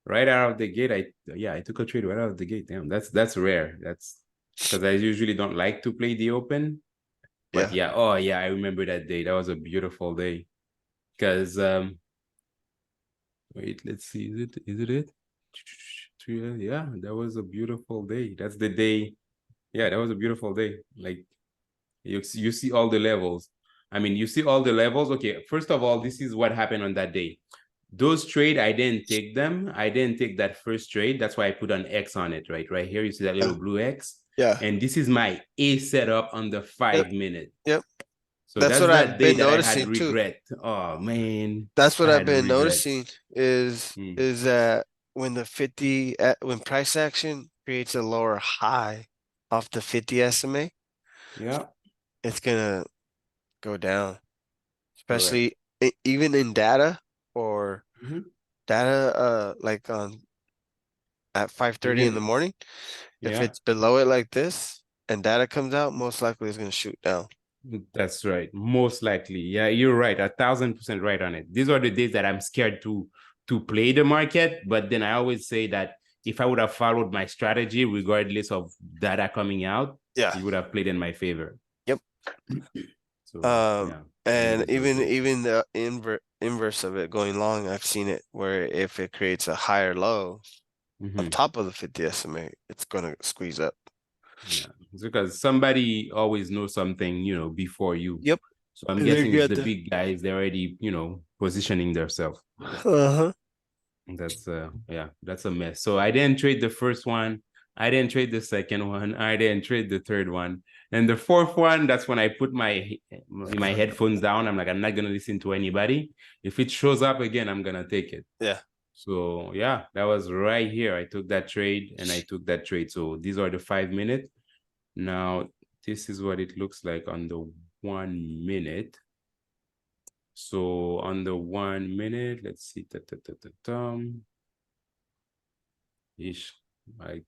Right out of the gate, I took a trade right out of the gate. Damn, that's rare. That's because I usually don't like to play the open. But Yeah. yeah, oh yeah, I remember that day. That was a beautiful day. Because wait, let's see. Is it? Yeah, that was a beautiful day. That's the day. Yeah, that was a beautiful day. Like you see all the levels. I mean, you see all the levels. Okay, first of all, this is what happened on that day. Those trade, I didn't take them. I didn't take that first trade. That's why I put an X on it, right? Right here, you see that Yeah. little blue X. Yeah. And this is my A setup on the Yep. 5 minute. Yep. So That's that's what that I've day been that I had noticing too. regret. Oh man, That's what I I've had been regrets. noticing is Hmm. is that when the 50 when price action creates a lower high off the 50 SMA, Yeah, it's gonna go down, correct. especially even in data, or Mhm. data like on at 5:30 in the Even morning. If yeah, it's below it like this and data comes out, most likely it's gonna shoot down. that's right. Most likely. Yeah, you're right. 1,000% right on it. These are the days that I'm scared to play the market. But then I always say that if I would have followed my strategy, regardless of data coming out, Yeah. it would have played in my favor. Yep. So Um, yeah, those and are those days. even the inverse of it going long, I've seen it where if it creates a higher low on Mhm. top of the 50 SMA, it's gonna squeeze up. Yeah, it's because somebody always knows something, before you. Yep. So I'm And they guessing it's get the the big guys. They're already, positioning themselves. uh-huh. That's yeah, that's a mess. So I didn't trade the first one. I didn't trade the second one. I didn't trade the third one. And the fourth one, that's when I put my headphones down. I'm like, I'm not gonna listen to anybody. If it shows up again, I'm gonna take it. Yeah. So yeah, that was right here. I took that trade and I took that trade. So these are the 5 minutes. Now, this is what it looks like on the 1 minute. So on the 1 minute, let's see. Ish. I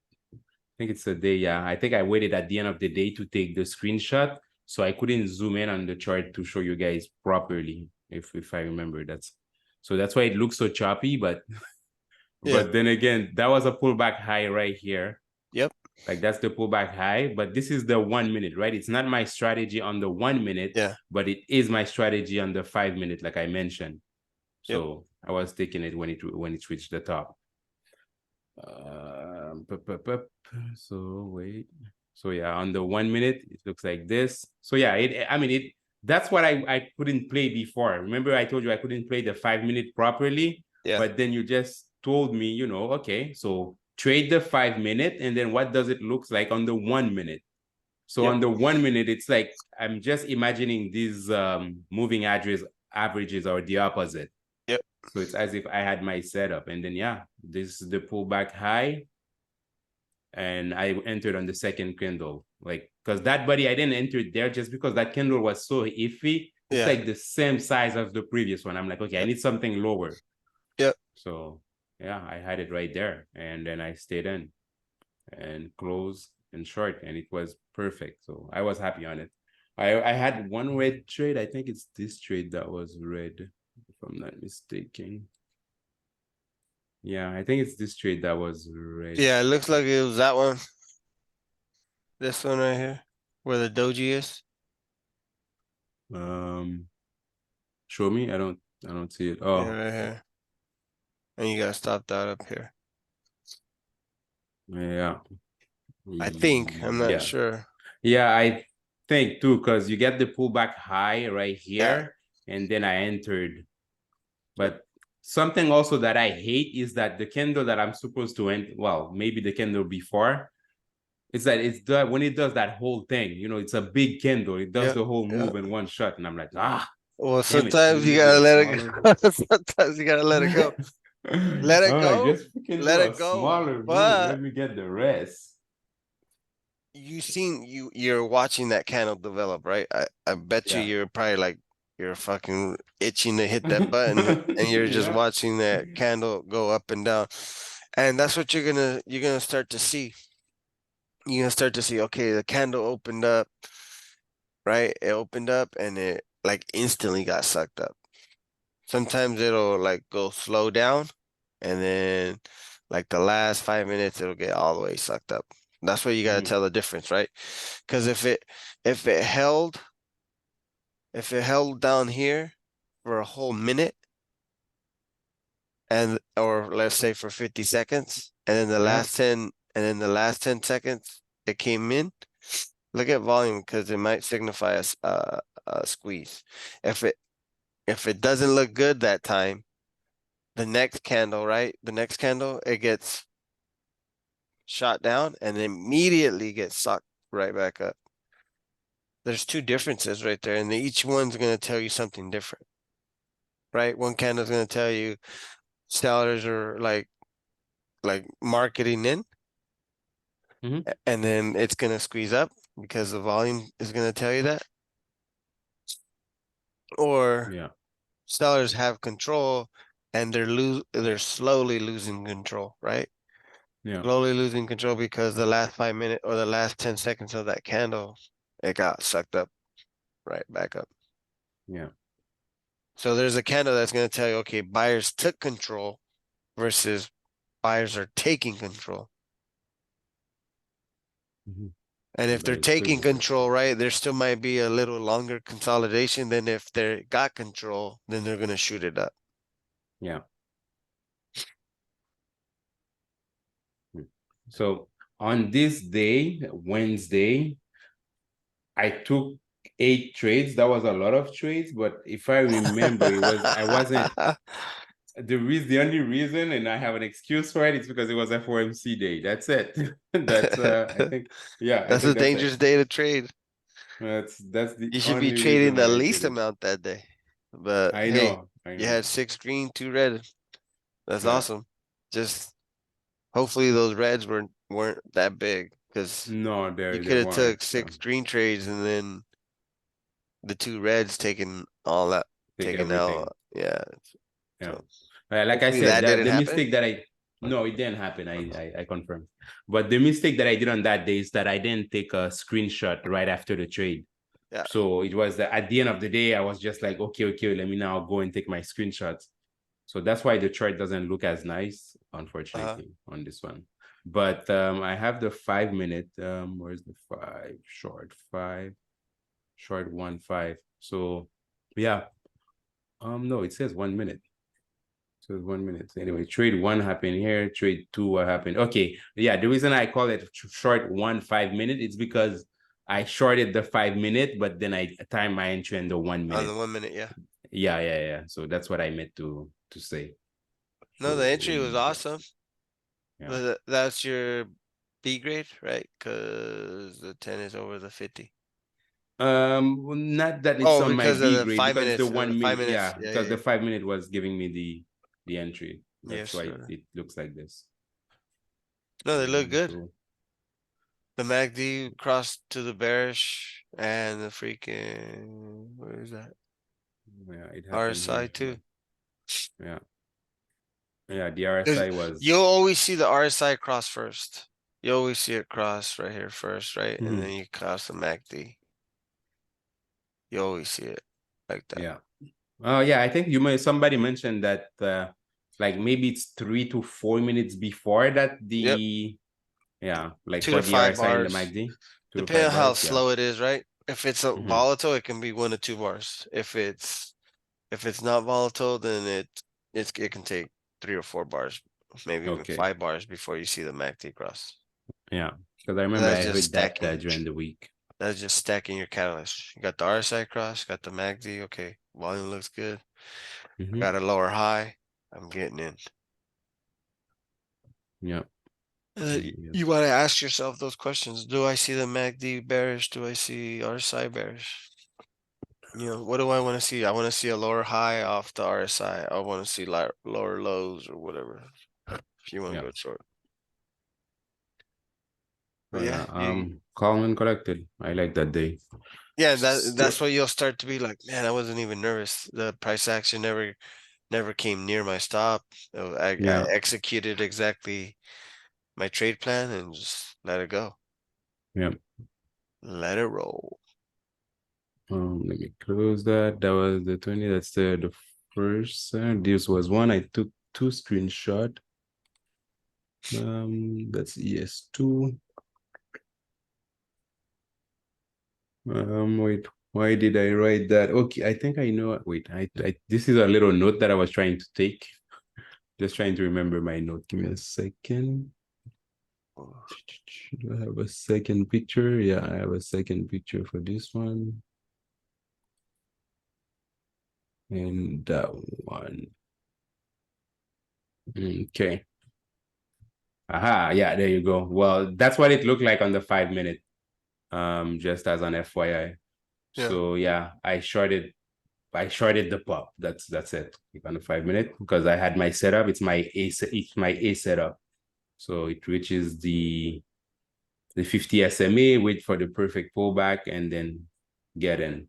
think it's a day. Yeah, I think I waited at the end of the day to take the screenshot, so I couldn't zoom in on the chart to show you guys properly. If I remember, that's why it looks so choppy. But Yeah. but then again, that was a pullback high right here. Yep. Like that's the pullback high, but this is the 1 minute, right? It's not my strategy on the 1 minute, Yeah. but it is my strategy on the 5 minute, like I mentioned. Yep. So I was taking it when it reached the top. So wait. So yeah, on the 1 minute, it looks like this. So yeah, I mean it. That's what I couldn't play before. Remember, I told you I couldn't play the 5 minute properly, Yeah. but then you just told me, okay, so trade the 5 minute, and then what does it looks like on the 1 minute? So Yep. on the 1 minute, it's like I'm just imagining these moving averages are the opposite. Yep. So it's as if I had my setup, and then yeah, this is the pullback high, and I entered on the second candle, like because that body I didn't enter there just because that candle was so iffy. It's Yeah. like the same size as the previous one. I'm like, okay, I Yep. need something lower. Yep. So yeah, I had it right there, and then I stayed in and closed and short, and it was perfect. So I was happy on it. I had one red trade. I think it's this trade that was red, if I'm not mistaken. Yeah, I think it's this trade that was red. Yeah, it looks like it was that one. This one right here, where the doji is. Um, show me. I don't see it. Yeah, Oh, right here. And you gotta stop that up here. yeah. I think. I'm not Yeah. sure. Yeah, I think too, because you get the pullback high right Yeah. here, and then I entered. Yep. But something also that I hate is that the candle that I'm supposed to end, well, maybe the candle before, is that when it does that whole thing, it's a big candle. It does Yep. the whole Yep. move in one shot, and I'm like, Well, damn it, sometimes couldn't you you do gotta a let it smaller go. move? Sometimes you gotta let it go. Let it I'm like, go. just freaking Let do it a go. smaller move. But Let me get the rest. you're watching that candle develop, right? I bet you Yeah. you're probably like you're fucking itching to hit that button and you're just Yeah. watching that candle go up and down. And that's what you're gonna start to see. You're gonna start to see, okay, the candle opened up, right? It opened up and it like instantly got sucked up. Sometimes it'll like go slow down and then like the last 5 minutes it'll get all the way sucked up. That's where you gotta Mhm. tell the difference, right? Because if it held down here for a whole minute and or let's say for 50 seconds and then Yeah. the last 10 seconds it came in, look at volume because it might signify a squeeze. If it if it doesn't look good that time, the next candle, right? The next candle, it gets shot down and immediately gets sucked right back up. There's two differences right there, and each one's going to tell you something different, right? One candle's going to tell you sellers are like marketing in, Mhm. and then it's going to squeeze up because the volume is going to tell you that, or Yeah. sellers have control and they're slowly losing control, right? Yeah. Slowly losing control because the last 5 minutes or the last 10 seconds of that candle, it got sucked up right back up. Yeah. So there's a candle that's going to tell you, okay, buyers took control versus buyers are taking control. Mhm. And if That they're is taking crazy. control, right, there still might be a little longer consolidation than if they got control, then they're going to shoot it up. Yeah. Mm. So on this day, Wednesday, I took 8 trades. That was a lot of trades, but if I remember, I wasn't the only reason, and I have an excuse for it, it's because it was FOMC day. That's it. That's I think, yeah, I That's a think that's it. dangerous day to trade. That's the You should be only trading reason the why I least did it. amount that day. But I hey, know, I you know. had 6 green, 2 red. That's Yeah. awesome. Just hopefully those reds weren't that big because No, you they could have weren't. took 6 green trades and then the 2 reds Take taken everything. out. Yeah. Yeah. So Like I hopefully said, that didn't the happen. mistake that no, it didn't happen. I confirm. But the mistake that I did on that day is that I didn't take a screenshot right after the trade. Yeah. So it was at the end of the day, I was just like, okay, let me now go and take my screenshots. So that's why the chart doesn't look as nice, Uh, unfortunately, on this one. But I have the 5 minute. Where's the short 1 5. So yeah. No, it says 1 minute. So 1 minute. Anyway, trade one happened here, trade two, what happened? Okay. Yeah, the reason I call it short 1 5 minute is because I shorted the 5 minute, but then I timed my entry in the 1 minute. On the 1 minute, yeah. Yeah. So that's what I meant to say. No, the So entry was awesome. yeah. But that's your B grade, right? Because the 10 is over the 50. Not that it's Oh, on my because of B the grade, five because the minutes. one The five minute, minutes. yeah, Yeah, because yeah, the 5 minute was giving me the entry. yeah. That's Yes, why sir. it looks like this. No, they look good. So The MACD crossed to the bearish and the freaking, where is that? yeah, it happened RSI here. too. Yeah. Yeah, the 'Cause RSI you'll was always see the RSI cross first. You always see it cross right here first, right? And then Mhm. you cross the MACD. You always see it like that. Yeah. Oh yeah, I think somebody mentioned that like maybe it's 3 to 4 minutes before that Yep. like Two for to the five RSI and the bars. MACD, two to Depending five on how bars. Yeah. slow it is, right? If it's a Mhm. volatile, it can be 1 to 2 bars. If it's not volatile, then it can take 3 or 4 bars, maybe even Okay. 5 bars before you see the MACD cross. Yeah. Because I And remember that's I just heard that stacking. during the week. That's just stacking your catalyst. You got the RSI cross, got the MACD. Okay, volume looks good. I Hmm. got a lower high. I'm getting in. Yeah. You Yes. want to ask yourself those questions. Do I see the MACD bearish? Do I see RSI bearish? What do I want to see? I want to see a lower high off the RSI. I want to see lower lows or whatever. If you want to Yeah. go short. But Oh yeah, yeah. Calm and collected. I like that day. yeah, that's So what you'll start to be like, man, I wasn't even nervous. The price action never came near my stop. I yeah. executed exactly my trade plan and just let it go. Yeah. Let it roll. Let me close that. That was the 20. That's the first. This was one. I took two screenshot. That's ES2. Wait, why did I write that? Okay, I think I know. Wait, I this is a little note that I was trying to take. Just trying to remember my note. Give me a second. Do I have a second picture? Yeah, I have a second picture for this one. And that one. Okay. Aha, yeah, there you go. Well, that's what it looked like on the 5 minute. Just as an FYI. Yeah, So yeah, I shorted the pop. That's it. On the 5 minute because I had my setup. It's my A setup. So it reaches the 50 SMA, wait for the perfect pullback, and then get in.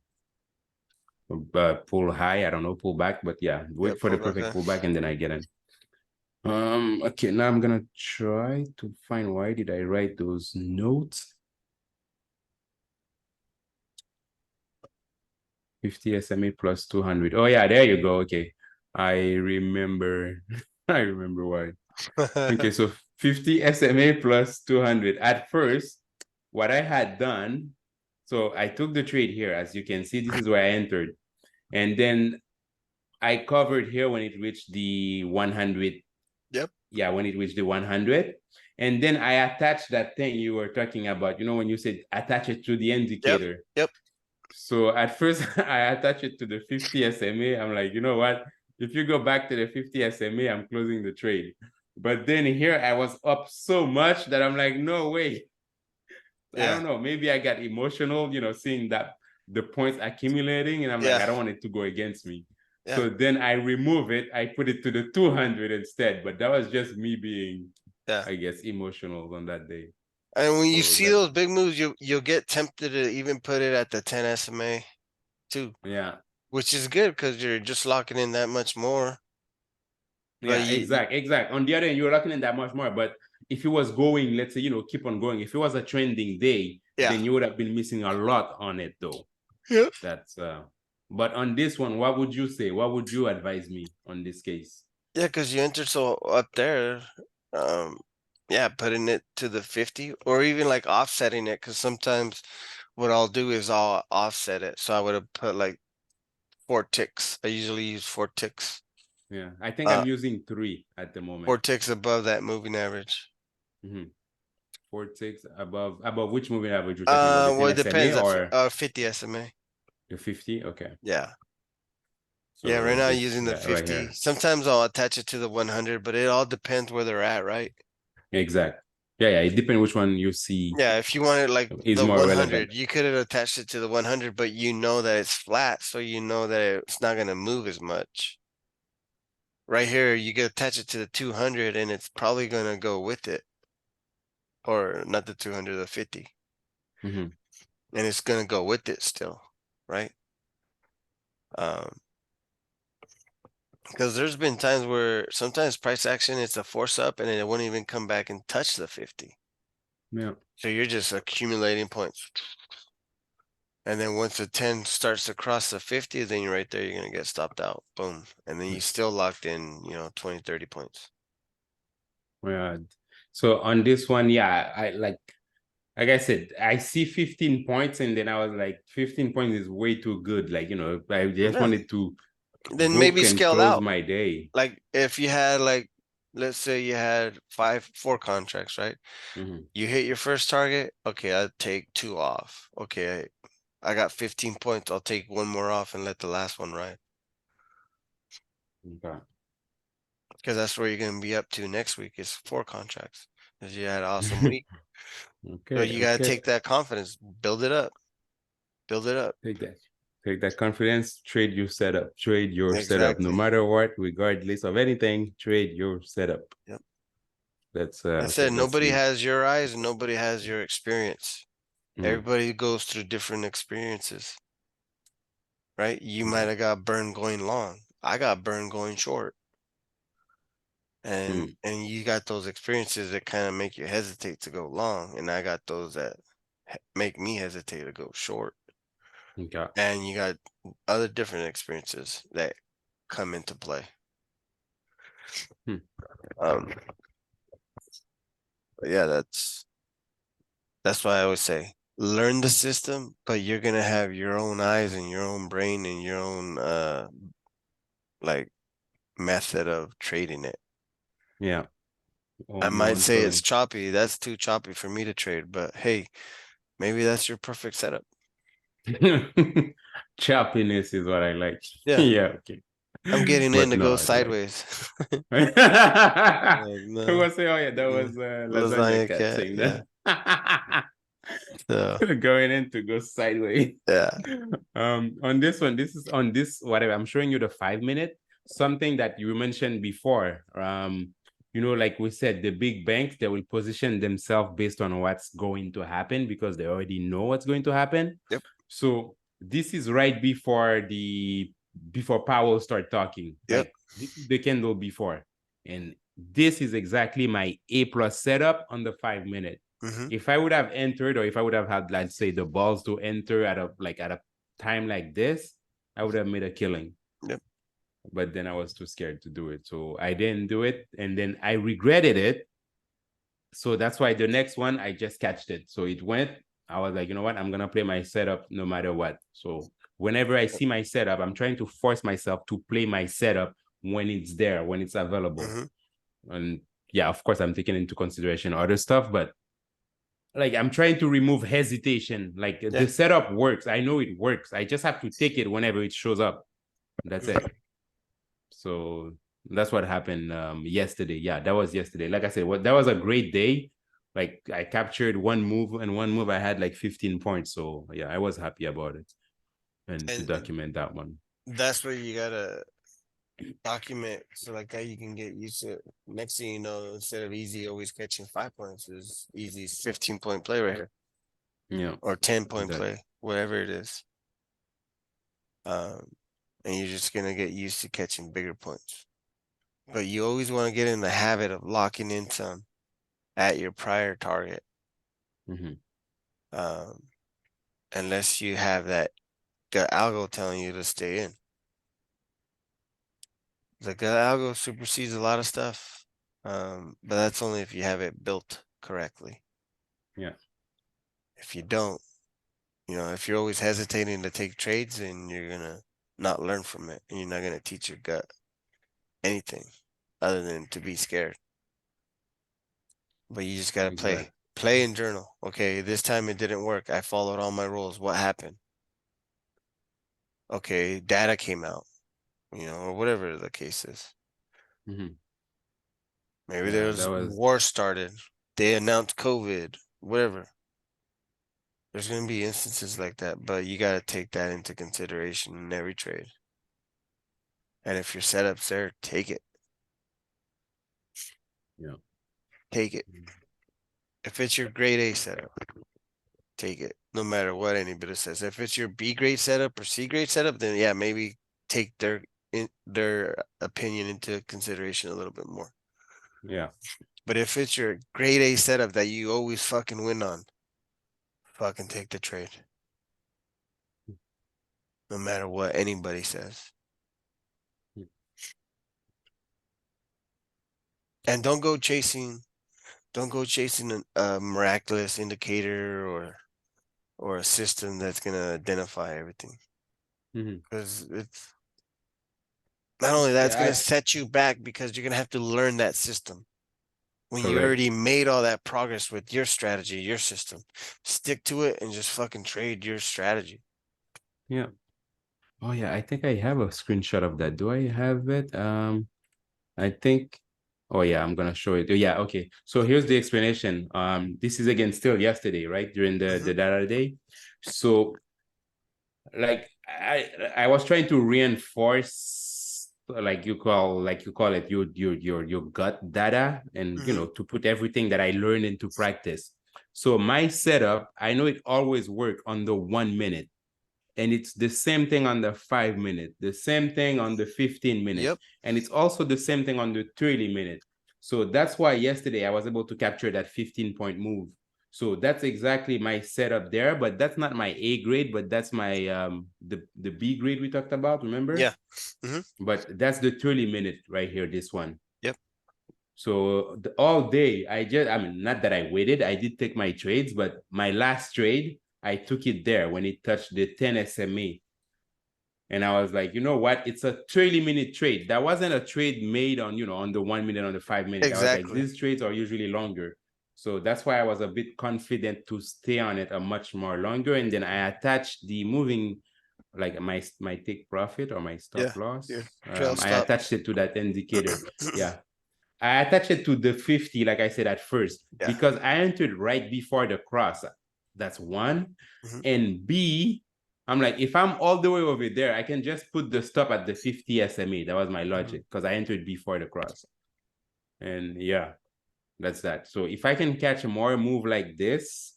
Pull high, I don't know, pull back, but yeah, yeah, wait for the pull back perfect in. pullback and then I get in. Okay, now I'm gonna try to find why did I write those notes. 50 SMA plus 200. Oh yeah, there you go. Okay. I remember. I remember why. Okay, so 50 SMA plus 200. At first, what I had done, so I took the trade here. As you can see, this is where I entered. And then I covered here when it reached the 100. Yep, Yeah, when it reached the 100. And then I attached that thing you were talking about, when you said attach it to the yep, indicator. yep. So at first I attach it to the 50 SMA. I'm like, you know what? If you go back to the 50 SMA, I'm closing the trade. But then here I was up so much that I'm like, no way. I Yeah, don't know. Maybe I got emotional, seeing that the points accumulating, and I'm like, yeah, I don't want it to go against me. yeah, So then I remove it. I put it to the 200 instead. But that was just me being, yeah. I guess, emotional on that day. And when you So see those big moves, you'll get tempted to even put it at the 10 SMA too, yeah. which is good because you're just locking in that much more. But Yeah, exact. On the other end, you're locking in that much more. But if it was going, let's say, keep on going. If it was a trending day, yeah, then you would have been missing a lot on it, though. yeah, That's But on this one, what would you say? What would you advise me on this case? yeah, because you entered so up there. Um, Yeah, putting it to the 50 or even like offsetting it. Cause sometimes what I'll do is I'll offset it. So I would have put like 4 ticks. I usually use 4 ticks. Yeah, I think Uh, I'm using 3 at the four moment. ticks above that moving average. 4 ticks above which moving average you're talking about? The Well, 10 it SMA depends. or 50 SMA. the 50? Okay. Yeah. Yeah, So right now I'm this using the guy right 50. here. Sometimes I'll attach it to the 100, but it all depends where they're at, right? Exact. Yeah, yeah. It depends which one you see Yeah, if you wanted like is the more relevant. 100, you could have attached it to the 100, but you know that it's flat, so you know that it's not going to move as much. Right here, you could attach it to the 200 and it's probably going to go with it. Or not the 200, the 50. Hmm. And it's going to go with it still, right? Um, because there's been times where sometimes price action it's a force up and then it won't even come back and touch the 50. Yeah. So you're just accumulating points. And then once the 10 starts to cross the 50, then you're right there, you're going to get stopped out. Boom. And then you still locked in, 20, 30 points. Yeah. So on this one, yeah, I like I said, I see 15 points, and then I was like, 15 points is way too good. Like, I just Yeah. wanted to Then book maybe and scaled close out. my day. Like if you had like, let's say you had 4 contracts, right? Hmm. You hit your first target. Okay, I'll take 2 off. Okay, I got 15 points. I'll take 1 more off and let the last one ride. Okay. Because that's where you're going to be up to next week is 4 contracts. Because you had an awesome week. So Okay, you got to okay. take that confidence, build it up, build it up. Take that. Take that confidence, trade your setup. Trade your setup. No Exactly. matter what, regardless of anything, trade your setup. Yep. That's I okay, said that's nobody good. has your eyes and nobody has your experience. Mhm. Everybody goes through different experiences, right? You might Okay. have got burned going long. I got burned going short. And Mm. and you got those experiences that kind of make you hesitate to go long, and I got those that make me hesitate to go short. Okay. And you got other different experiences that come into play. Hmm. Um, but yeah, that's why I always say learn the system, but you're gonna have your own eyes and your own brain and your own like method of trading it. Yeah. I On might one say it's feeling. choppy. That's too choppy for me to trade, but hey, maybe that's your perfect setup. Choppiness is what I like. Yeah, Yeah, okay. I'm getting in But to go no, like sideways. I Like, no, was saying, oh yeah, that yeah. was lasagna Lasagna cat cat, saying yeah. that. So Going in to go sideways. yeah. On this one, this is on this whatever. I'm showing you the 5 minute, something that you mentioned before. Like we said, the big banks they will position themselves based on what's going to happen because they already know what's going to happen. Yep. So this is right before Powell start talking. Yep. Like this is the candle before, and this is exactly my A plus setup on the 5 minute. Hmm. If I would have entered, or if I would have had, let's say, the balls to enter at a time like this, I would have made a killing. Yep. But then I was too scared to do it, so I didn't do it, and then I regretted it. So that's why the next one I just catched it. So it went. I was like, you know what? I'm gonna play my setup no matter what. So whenever I see my setup, I'm trying to force myself to play my setup when it's there, when it's available. Hmm. And yeah, of course, I'm taking into consideration other stuff, but like I'm trying to remove hesitation. Like Yeah. the setup works. I know it works. I just have to take it whenever it shows up. That's it. Hmm. So that's what happened yesterday. Yeah, that was yesterday. Like I said, that was a great day. Like I captured one move, and one move I had like 15 points. So yeah, I was happy about it and to And document that one. that's where you gotta document so like how you can get used to it. Next thing you know, instead of easy always catching 5 points, is easy's 15 point play right here. Yeah, Or 10 point that play, whatever it is. Um, and you're just gonna get used to catching bigger points. But you always want to get in the habit of locking in some at your prior target. mm-hmm. Um, unless you have that gut algo telling you to stay in. The gut algo supersedes a lot of stuff. But that's only if you have it built correctly. Yeah. If you don't, if you're always hesitating to take trades, then you're gonna not learn from it, and you're not gonna teach your gut anything other than to be scared. But you just gotta Exactly. play and journal. Okay, this time it didn't work. I followed all my rules. What happened? Okay, data came out, or whatever the case is. Hmm. Maybe Yeah, there's that was. war started. They announced COVID, whatever. There's gonna be instances like that, but you gotta take that into consideration in every trade. And if your setup's there, take it. Yeah. Take it. If it's your grade A setup, take it. No matter what anybody says. If it's your B grade setup or C grade setup, then yeah, maybe take their opinion into consideration a little bit more. Yeah. But if it's your grade A setup that you always fucking win on, fucking take the trade. No matter what anybody says. And don't go chasing a miraculous indicator or a system that's gonna identify everything. Hmm. Because it's not only that, it's Yeah, gonna I set you back because you're gonna have to learn that system when you correct. already made all that progress with your strategy, your system. Stick to it and just fucking trade your strategy. Yeah. Oh yeah, I think I have a screenshot of that. Do I have it? I think. Oh yeah, I'm gonna show it. Yeah, okay. So here's the explanation. This is again still yesterday, right? During the Hmm. data day. So like I was trying to reinforce like you call it your gut data and Hmm. to put everything that I learned into practice. So my setup, I know it always work on the 1 minute, and it's the same thing on the 5 minute, the same thing on the 15 minute, Yep. and it's also the same thing on the 30 minute. So that's why yesterday I was able to capture that 15-point move. So that's exactly my setup there, but that's not my A grade, but that's my the B grade we talked about, remember? Yeah. Hmm. But that's the 30 minute right here, this one. Yep. So all day, I mean, not that I waited, I did take my trades, but my last trade, I took it there when it touched the 10 SMA. And I was like, you know what? It's a 30-minute trade. That wasn't a trade made on the 1 minute, on the 5 minute. I was like, Exactly. these trades are usually longer. So that's why I was a bit confident to stay on it a much more longer. And then I attached the moving, like my take profit or my Yeah. stop Yeah. loss. Trail I stop. attached it to that indicator. Yeah. I attached it to the 50, like I said at first, Yeah. because I entered right before the cross. That's one. Hmm. And B, I'm like, if I'm all the way over there, I can just put the stop at the 50 SMA. That was my Hmm. logic because I entered before the cross. And yeah, that's that. So if I can catch a more move like this,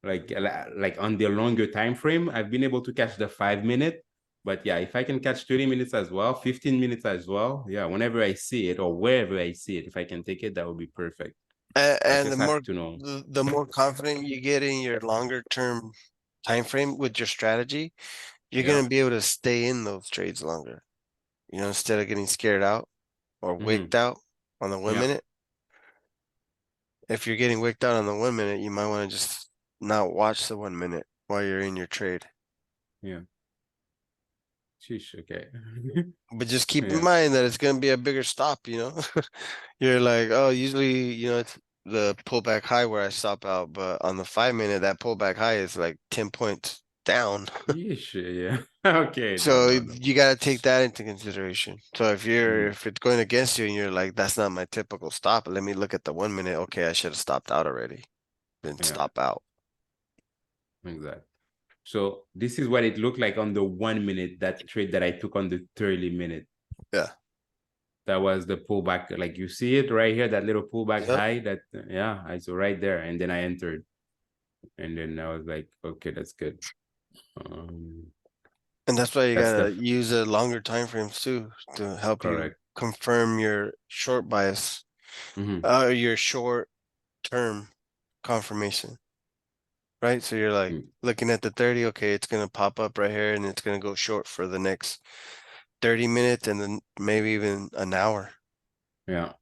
like on the longer time frame, I've been able to catch the 5 minute. But yeah, if I can catch 30 minutes as well, 15 minutes as well, yeah, whenever I see it or wherever I see it, if I can take it, that would be perfect. I And just have to know. the more confident you get in your longer term time frame with your strategy, you're Yeah. gonna be able to stay in those trades longer. Instead of getting scared out or Mm-hmm. wicked out on the one Yeah. minute. If you're getting wicked out on the 1 minute, you might want to just not watch the 1 minute while you're in your trade. Yeah. Sheesh. Okay. But just keep in Yeah. mind that it's gonna be a bigger stop, You're like, oh, usually, it's the pullback high where I stop out, but on the 5 minute, that pullback high is like 10 points down. Yeesh. Yeah. Okay. No, So no, no. you got to take that into consideration. So Mm, if it's going against you and you're like, that's not my typical stop, let me look at the 1 minute. Okay, I should have stopped out already. Then yeah. stop out. Exactly. So this is what it looked like on the 1 minute, that trade that I took on the 30 minute. Yeah. That was the pullback. Like you see it right here, that little pullback Yep. high. That yeah, I saw right there, and then I entered, and then I was like, okay, that's good. Um, And that's why you that's the gotta use a longer time frames too to help you correct. confirm your short bias, Mm-hmm. your short term confirmation, right? So you're like looking at the 30, okay, it's gonna pop up right here and it's gonna go short for the next 30 minutes and then maybe even an hour. Yeah.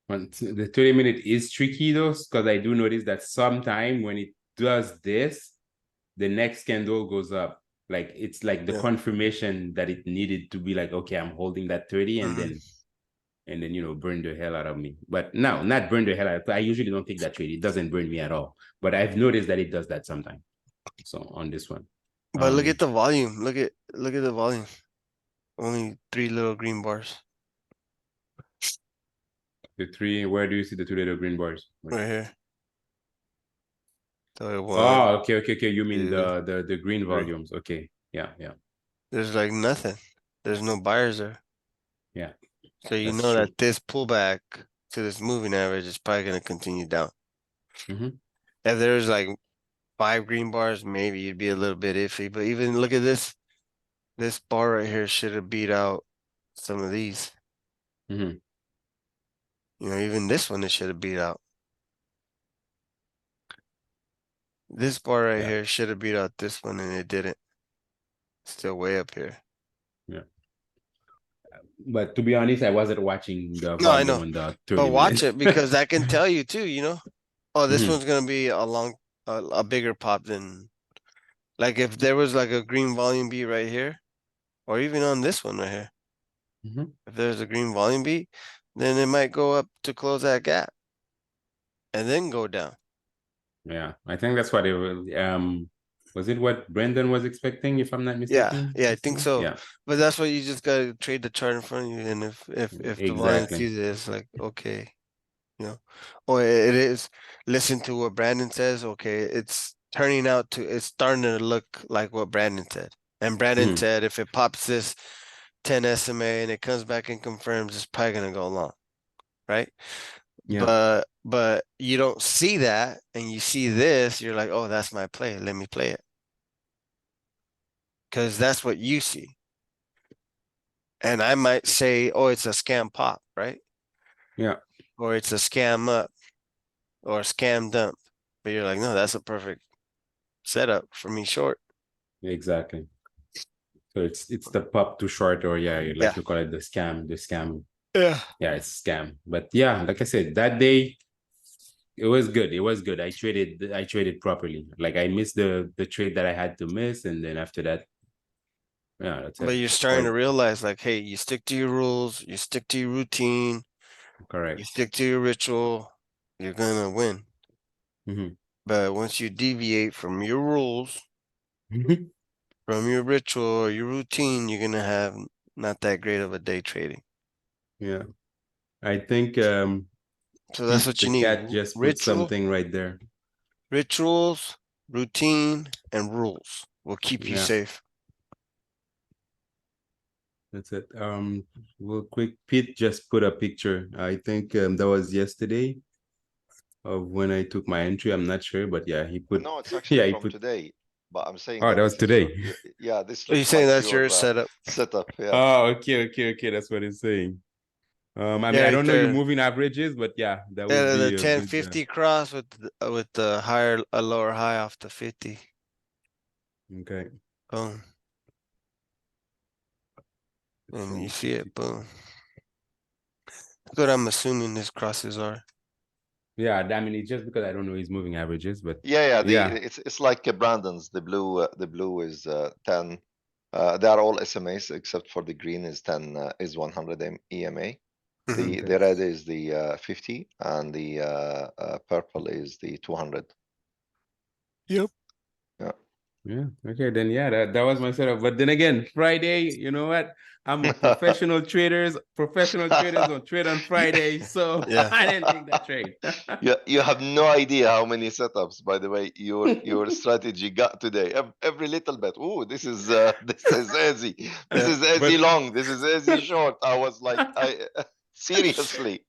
The 30-minute is tricky though, because I do notice that sometime when it does this, the next candle goes up. Like it's like the Yeah. confirmation that it needed to be like, okay, I'm holding that 30 Mhm. and then burn the hell out of me. But no, not burn the hell out. I usually don't take that trade. It doesn't burn me at all. But I've noticed that it does that sometimes. So on this one. But look Um at the volume. Look at the volume. Only 3 little green bars the three, where do you see the two little green bars? right here. So one, Oh, okay. You mean two, the green 3. volumes. Okay. Yeah. There's like nothing. There's no buyers there. Yeah, So you that's know that true. this pullback to this moving average is probably going to continue down. Mm-hmm. If there's like 5 green bars, maybe you'd be a little bit iffy. But even look at this. This bar right here should have beat out some of these. Mm-hmm. Even this one it should have beat out. This bar right Yeah. here should have beat out this one and it didn't. Still way up here. Yeah. But to be honest, I wasn't watching the No, I volume know. on the But 30 watch minutes. it because I can tell you too. Oh, this Mm-hmm. one's gonna be a bigger pop than like if there was like a green volume beat right here, or even on this one right here. Mm-hmm. If there's a green volume beat, then it might go up to close that gap and then go down. Yeah, I think that's what it was. Was it what Brendan was expecting, if I'm not Yeah, mistaken? yeah, I think Yesterday? so. Yeah, But that's why you just gotta trade the chart in front of you, and if the volume exactly. sees it, it's like okay, you know, or it is. Listen to what Brandon says. Okay, it's starting to look like what Brandon said. And Brandon Mm-hmm. said if it pops this 10 SMA and it comes back and confirms, it's probably gonna go long, right? Yeah, But you don't see that, and you see this, you're like, oh, that's my play. Let me play it because that's what you see. And I might say, oh, it's a scam pop, right? yeah, Or it's a scam up or a scam dump. But you're like, no, that's a perfect setup for me short. exactly. So it's the pop too short, or yeah, Yeah. like you call it, the scam, the scam. Yeah. Yeah, it's scam. But yeah, like I said, that day it was good. It was good. I traded properly. Like I missed the trade that I had to miss, and then after that, yeah, that's But it. you're starting to But realize, like, hey, you stick to your rules, you stick to your routine, you correct. stick to your ritual, you're gonna win. Mm-hmm. But once you deviate from your rules, from your ritual or your routine, you're gonna have not that great of a day trading. Yeah. I think So that's Pete what you the need. cat just put Ritual, something right there. rituals, routine, and rules will keep you Yeah, safe. that's it. Real quick, Pete just put a picture. I think that was yesterday of when I took my entry. I'm not sure, but yeah, he put No, it's actually yeah, he from put today, but I'm saying oh, that that was this is your, today. yeah, this Are you looks saying like that's your your setup? setup. Yeah. Oh, okay. That's what it's saying. I mean, Yeah, I right don't know your there. moving averages, but yeah, that would Yeah, the be a good 1050 cross with the higher a lower high off the 50. okay. Boom. The And you see 1050. it, boom. That's what I'm assuming his crosses are. Yeah, I mean, it's just because I don't know his moving averages, but Yeah, yeah. it's like Brandon's. The blue is 10. They are all SMAs except for the green is 10 is 100 EMA. Mhm. Okay. The red is the 50 and the purple is the 200. Yep. Yeah. Yeah. Okay. Then yeah, that was my setup. But then again, Friday, you know what? I'm professional traders don't trade on You, Friday. So Yeah. I didn't take that trade. you have no idea how many setups, by the way, your strategy got today. Every little bit. Oh, this is this is easy. This Yeah. is easy but long. This is easy short. I was like, I seriously.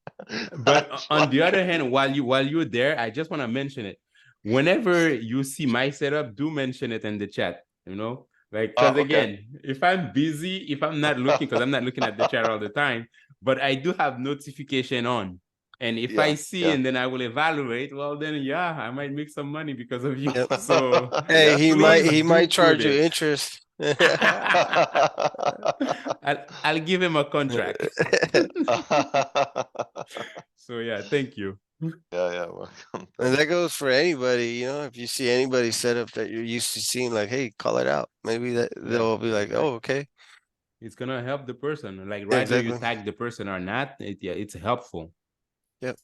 but on the other hand, while you're there, I just want to mention it. Whenever you see my setup, do mention it in the chat. Like because Okay. again, if I'm busy, if I'm not looking, because I'm not looking at the chat all the time, but I do have notification on. And if Yeah, I see yeah. and then I will evaluate, well, then yeah, I might make some money because of you. Yep. So Hey, Yeah, true. please he do might put charge you it. interest. I'll give him a contract. So yeah, thank you. Yeah, welcome. And that goes for anybody, you know, if you see anybody set up that you're used to seeing, like, hey, call it out. Maybe that they'll be like, oh, okay. It's gonna help the person. Like Yeah, whether you exactly. tag the person or not, it's helpful. Yep.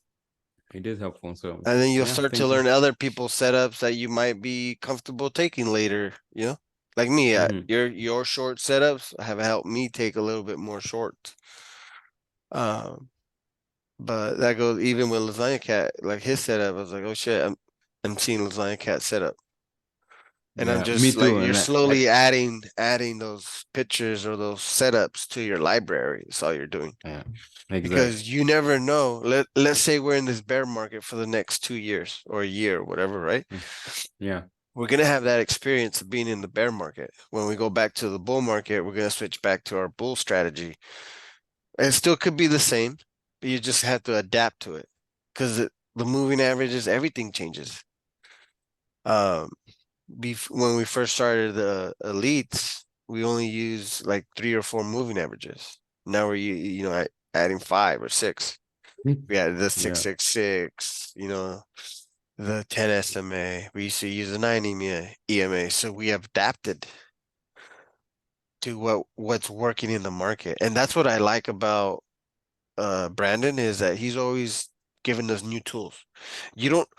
It is helpful. So And then you'll yeah, start to thank you. learn other people's setups that you might be comfortable taking later, you know? Like me, Mhm. your short setups have helped me take a little bit more short. Um, but that goes even with Lasagna Cat, like his setup, I was like, oh shit, I'm seeing Lasagna Cat setup. And I'm Yeah, me just like, too. you're And slowly adding those pictures or those setups to your library. That's all you're doing. yeah, exactly. Because you never know. Let's say we're in this bear market for the next 2 years or a year or whatever, right? Yeah, We're gonna have that experience of being in the bear market. When we go back to the bull market, we're gonna switch back to our bull strategy. It still could be the same, but you just have to adapt to it. Because the moving averages, everything changes. Um, when we first started the elites, we only used like 3 or 4 moving averages. Now we're adding 5 or 6. We had the yeah, 666, the 10 SMA. We used to use the 9 EMA. So we have adapted to what's working in the market. And that's what I like about Brandon is that he's always giving us new tools. You don't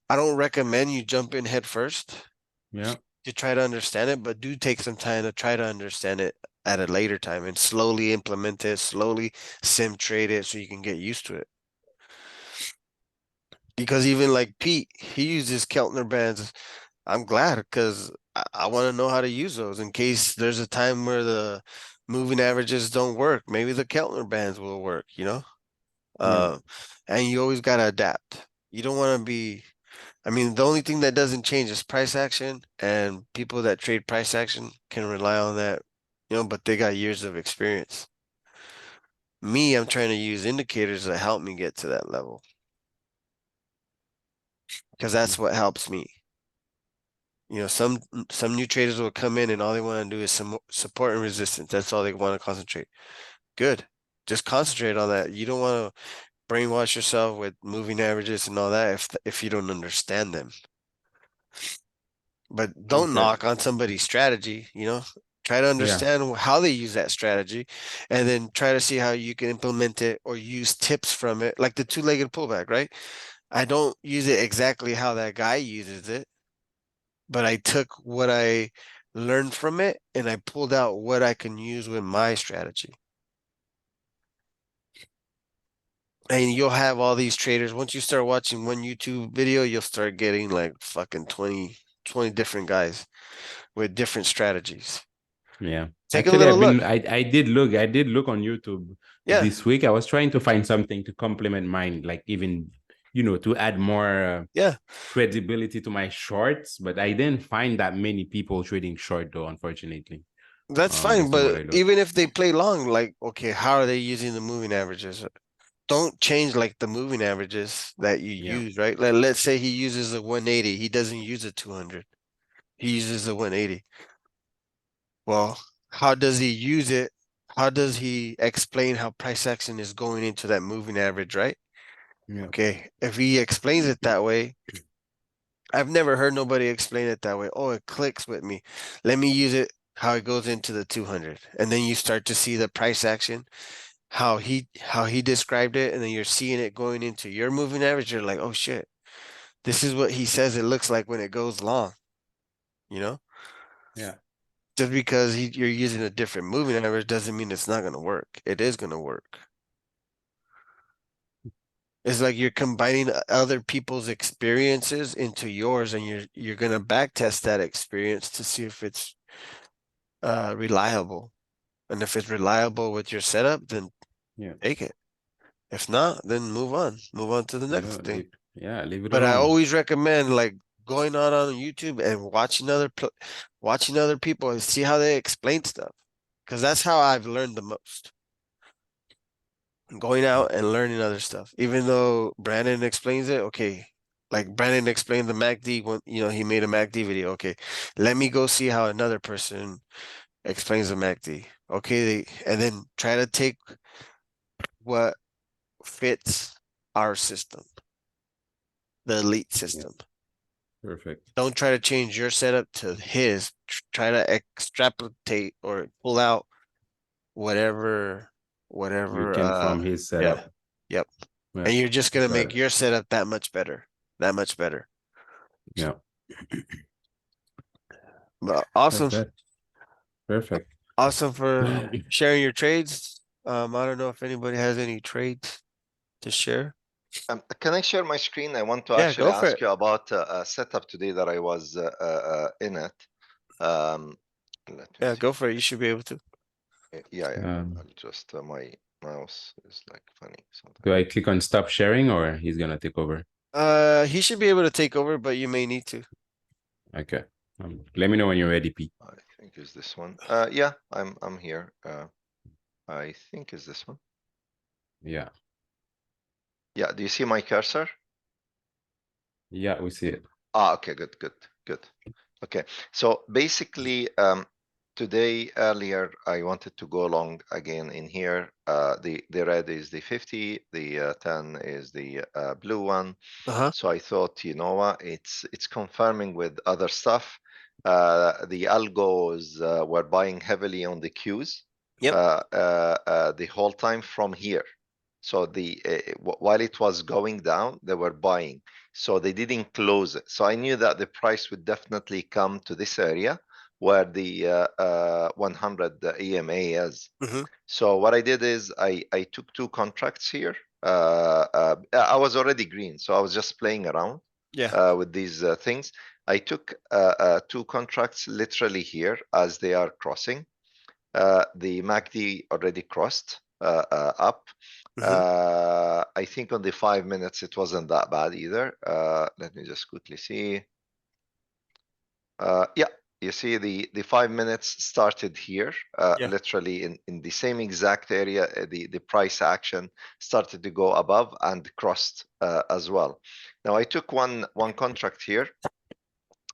I don't recommend you jump in head first yeah, to try to understand it, but do take some time to try to understand it at a later time and slowly implement it, slowly sim trade it so you can get used to it. Because even like Pete, he uses Keltner bands. I'm glad because I want to know how to use those in case there's a time where the moving averages don't work. Maybe the Keltner bands will work, you know? yeah, Uh, and you always got to adapt. You don't want to be, I mean, the only thing that doesn't change is price action, and people that trade price action can rely on that, but they got years of experience. Me, I'm trying to use indicators that help me get to that level because that's what helps me. Some new traders will come in and all they want to do is some support and resistance. That's all they want to concentrate. Good. Just concentrate on that. You don't want to brainwash yourself with moving averages and all that if you don't understand them. But don't knock exactly. on somebody's strategy, Try to Yeah, understand how they use that strategy and then try to see how you can implement it or use tips from it, like the two-legged pullback, right? I don't use it exactly how that guy uses it, but I took what I learned from it and I pulled out what I can use with my strategy. And you'll have all these traders. Once you start watching one YouTube video, you'll start getting like fucking 20 different guys with different strategies. yeah. Take a Actually, little look. I did look on YouTube Yeah, this week. I was trying to find something to complement mine, like even, to add more yeah, credibility to my shorts, but I didn't find that many people trading short though, unfortunately. that's fine. Based on what But I look. even if they play long, like, okay, how are they using the moving averages? Don't change like the moving averages that you Yeah, use, right? Let's say he uses a 180. He doesn't use a 200. He uses a 180. Well, how does he use it? How does he explain how price action is going into that moving average, right? yeah, Okay, if he explains it that way, I've never heard nobody explain it that way. Oh, it clicks with me. Let me use it how it goes into the 200. And then you start to see the price action, how he described it, and then you're seeing it going into your moving average. You're like, oh shit, this is what he says it looks like when it goes long, you know? yeah, Just because you're using a different moving average doesn't mean it's not going to work. It is going to work. It's like you're combining other people's experiences into yours, and you're going to back test that experience to see if it's reliable. And if it's reliable with your setup, then yeah. take it. If not, then move on. Move on to the You next know, thing. leave it But I alone. always recommend like going on YouTube and watching other people and see how they explain stuff, because that's how I've learned the most. going out and learning other stuff. Even though Brandon explains it, okay, like Brandon explained the MACD when he made a MACD video. Okay, let me go see how another person explains the MACD. Okay, and then try to take what fits our system, the elite system. Perfect. Don't try to change your setup to his. Try to extrapolate or pull out whatever, You can from his setup. yep. Yeah, And you're just gonna got make it. your setup that much better. That much better. Yeah, But that's awesome. it. Perfect. Awesome for sharing your trades. I don't know if anybody has any trades to share. Can I share my screen? I want to Yeah, actually go for ask it. you about a setup today that I was in it. Let me Yeah, see. go for it. You should be able to. Yeah, yeah. Um, I'll just my mouse is like funny do sometimes. I click on stop sharing or he's gonna take over? He should be able to take over, but you may need to. Okay. Let me know when you're ready, P. I think is this one. Yeah, I'm here. I think is this one. Yeah. Yeah, do you see my cursor? Yeah, we see it. Okay, good, good, good. Okay, so basically, today earlier I wanted to go along again in here. The red is the 50, the 10 is the blue one. Uh-huh. So I thought, you know what, it's confirming with other stuff. The algos were buying heavily on the queues Yep. the whole time from here. So while it was going down, they were buying. So they didn't close it. So I knew that the price would definitely come to this area where the 100 EMA is. Mm-hmm. So what I did is I took two contracts here. I was already green, so I was just playing around Yeah. with these things. I took two contracts literally here as they are crossing. The MACD already crossed up. Mm-hmm. I think on the 5 minutes it wasn't that bad either. Let me just quickly see. Yeah, you see the 5 minutes started here, Yeah. literally in the same exact area. The price action started to go above and crossed as well. Now I took one contract here.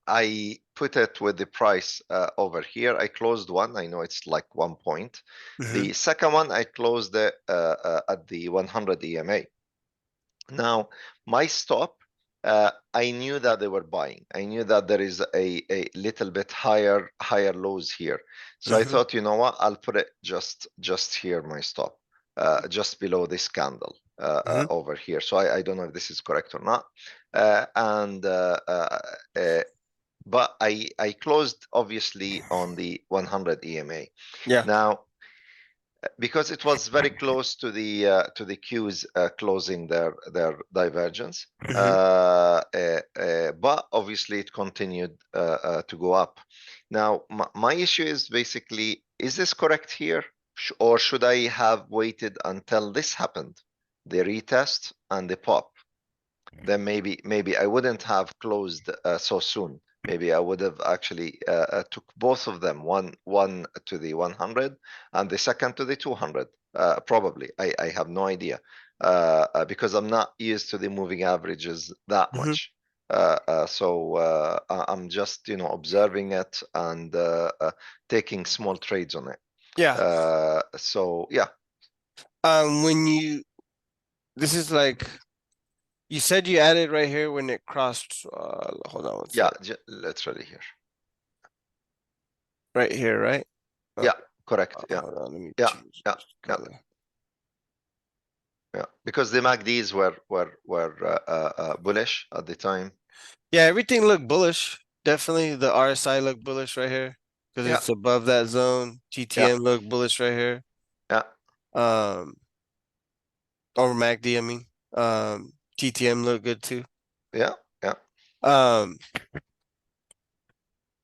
I put it with the price over here. I closed one. I know it's like 1 point. Mm-hmm. The second one I closed it at the 100 EMA. Now my stop, I knew that they were buying. I knew that there is a little bit higher lows here. So I Mm-hmm. thought, you know what? I'll put it just here, my stop, just below this candle Mm-hmm. over here. So I don't know if this is correct or not. But I closed obviously on the 100 EMA. Yeah. Now, because it was very close to the queues closing their divergence, Mm-hmm. but obviously it continued to go up. Now, my issue is basically, is this correct here? Or should I have waited until this happened, the retest and the pop? Then maybe I wouldn't have closed so soon. Maybe I would have actually took both of them, one to the 100 and the second to the 200. Probably, I have no idea because I'm not used to the moving averages that Mm-hmm. much. So I'm just observing it and taking small trades on it. Yeah. So yeah, When this is like you said you added right here when it crossed. Hold on one yeah, sec. literally here. Right here, right? Yeah, correct. Yeah, Hold on. Let me yeah, change yeah, this yeah. color. Yeah, because the MACDs were bullish at the time. Yeah, everything looked bullish. Definitely the RSI looked bullish right here because Yeah, it's above that zone. yeah, TTM looked bullish right here. yeah, Um, over MACD, I mean. TTM looked good too. yeah, yeah, Um,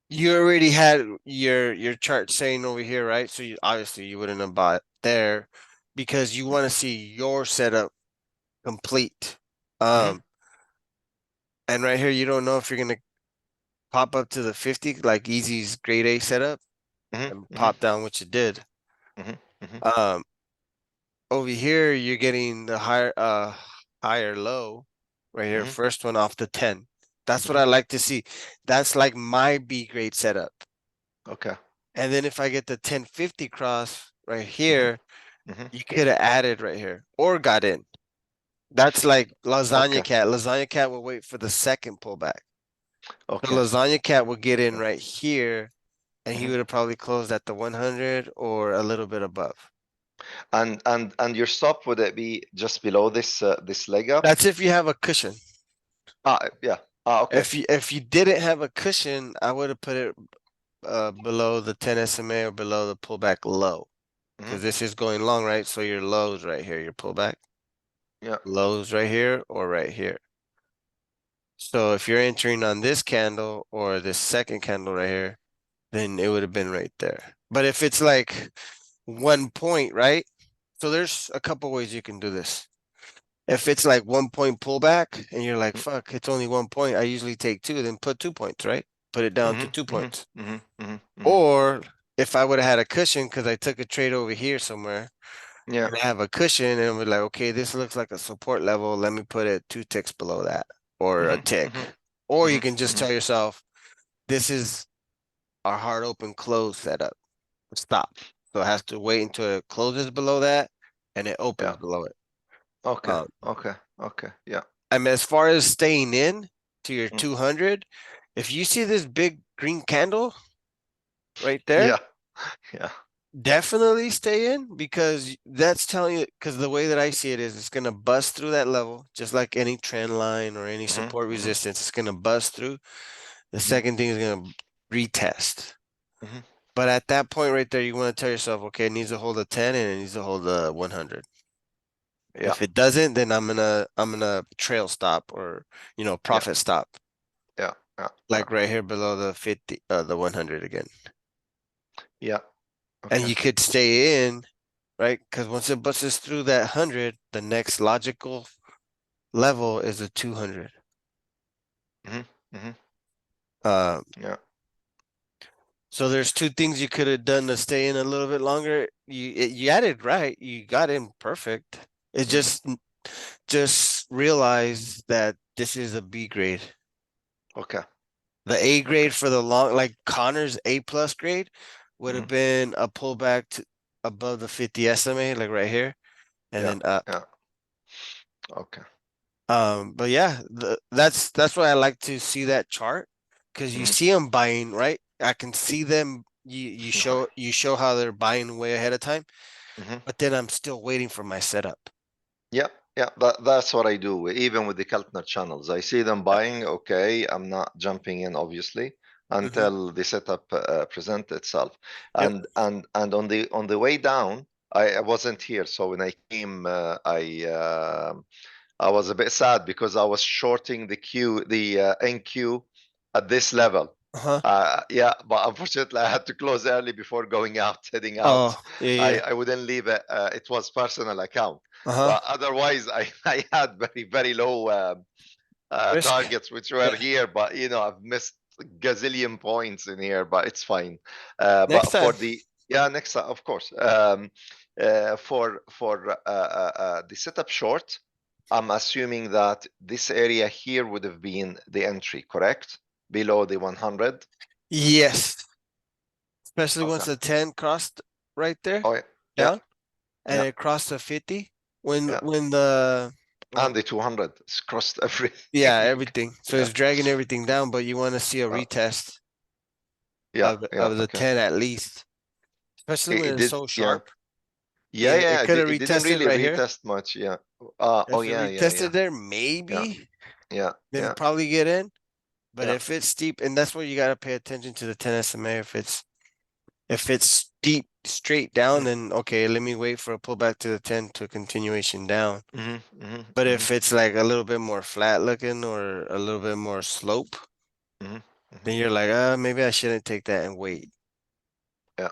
you already had your chart saying over here, right? So obviously you wouldn't have bought there because you want to see your setup complete. mhm, And right here you don't know if you're gonna pop up to the 50 like Easy's grade A setup mhm, and mhm, pop down what you did. mhm, mhm. Um, over here, you're getting the higher low right here, Mhm. first one off the 10. That's what I like to see. That's like my B grade setup. Okay. And then if I get the 1050 cross right here, Mhm. you could have added right here or got in. That's like Lasagna Okay. Cat. Lasagna Cat will wait for the second pullback. So Okay. Lasagna Cat will get in right here, and he Mhm. would have probably closed at the 100 or a little bit above. And your stop, would it be just below this leg up? That's if you have a cushion. Yeah. Okay. If you didn't have a cushion, I would have put it below the 10 SMA or below the pullback low. Because Mhm. this is going long, right? So your lows right here, your pullback. Yeah. Lows right here or right here. So if you're entering on this candle or this second candle right here, then it would have been right there. But if it's like 1 point, right? So there's a couple ways you can do this. If it's like 1 point pullback and you're like, Mm. fuck, it's only 1 point, I usually take two, then put 2 points, right? Put it down to 2 points. Mhm. Or if I would have had a cushion because I took a trade over here somewhere Yeah. and I have a cushion and we're like, okay, this looks like a support level. Let me put it 2 ticks below that or a tick. Or you can just tell yourself, this is our hard open close setup. Stop. So it has to wait until it closes below that and it opens Yeah. below it. Okay. Um, Okay. Yeah. and as far as staying in to your Mm. 200, if you see this big green candle right there, Yeah. Yeah. definitely stay in because that's telling you, because the way that I see it is it's going to bust through that level, just like any trend line or any support resistance. It's going to bust through. The second thing is going to retest. Mhm. But at that point right there, you want to tell yourself, okay, it needs to hold a 10 and it needs to hold a 100. Yeah. If it doesn't, then I'm gonna trail stop or Yeah. profit stop, Yeah. Yeah. like right here below the 50, the 100 again. Yeah. And Okay. you could stay in, right? Because once it busts through that 100, the next logical level is a 200. Mhm. Mhm. Um, Yeah. so there's two things you could have done to stay in a little bit longer. You had it right. You got in perfect. It just realize that this is a B grade. Okay. The A grade for the long, like Connor's A plus grade would have Mhm. been a pullback to above the 50 SMA, like right here, and Yeah. then up. Yeah. Okay. But yeah, that's why I like to see that chart because you Mhm. see them buying, right? I can see them. You show how they're buying way ahead of time, Mhm. but then I'm still waiting for my setup. Yeah, yeah, that's what I do. Even with the Keltner channels, I see them buying. Okay, I'm not jumping in, obviously, Hmm. until the setup present itself. Yep. And on the way down, I wasn't here, so when I came, I was a bit sad because I was shorting the NQ at this level. Uh-huh. Yeah, but unfortunately, I had to close early before going out, heading out. Oh, yeah, yeah. I wouldn't leave it. It was personal account, Uh-huh. but otherwise, I had very low Risk. targets which were Yeah. here. But I've missed gazillion points in here, but it's fine. Next But for time. the next time, of course. For the setup short, I'm assuming that this area here would have been the entry, correct? Below the 100. Yes. Especially once Okay. the 10 crossed right there Oh yeah, yeah, down and yeah, it crossed the 50 when yeah. when the And the 200. It's crossed yeah, everything. everything. So Yeah, it's dragging everything down, but you want to see a uh, retest yeah, of the, yeah. of the Okay. 10 at least. Especially when It it's did. so Yeah, sharp. yeah, It yeah. could have It didn't retested really right here. retest much. Yeah. Oh If it yeah, yeah, retested yeah, there, yeah, maybe yeah, then yeah, probably get in. But yeah. if it's steep, and that's where you got to pay attention to the 10 SMA. If it's steep straight down, then okay, let me wait for a pullback to the 10 to a continuation down. But Mm-hmm. if it's like a little bit more flat looking or a little bit more slope, Hmm. then you're like, maybe I shouldn't take that and wait. Yeah,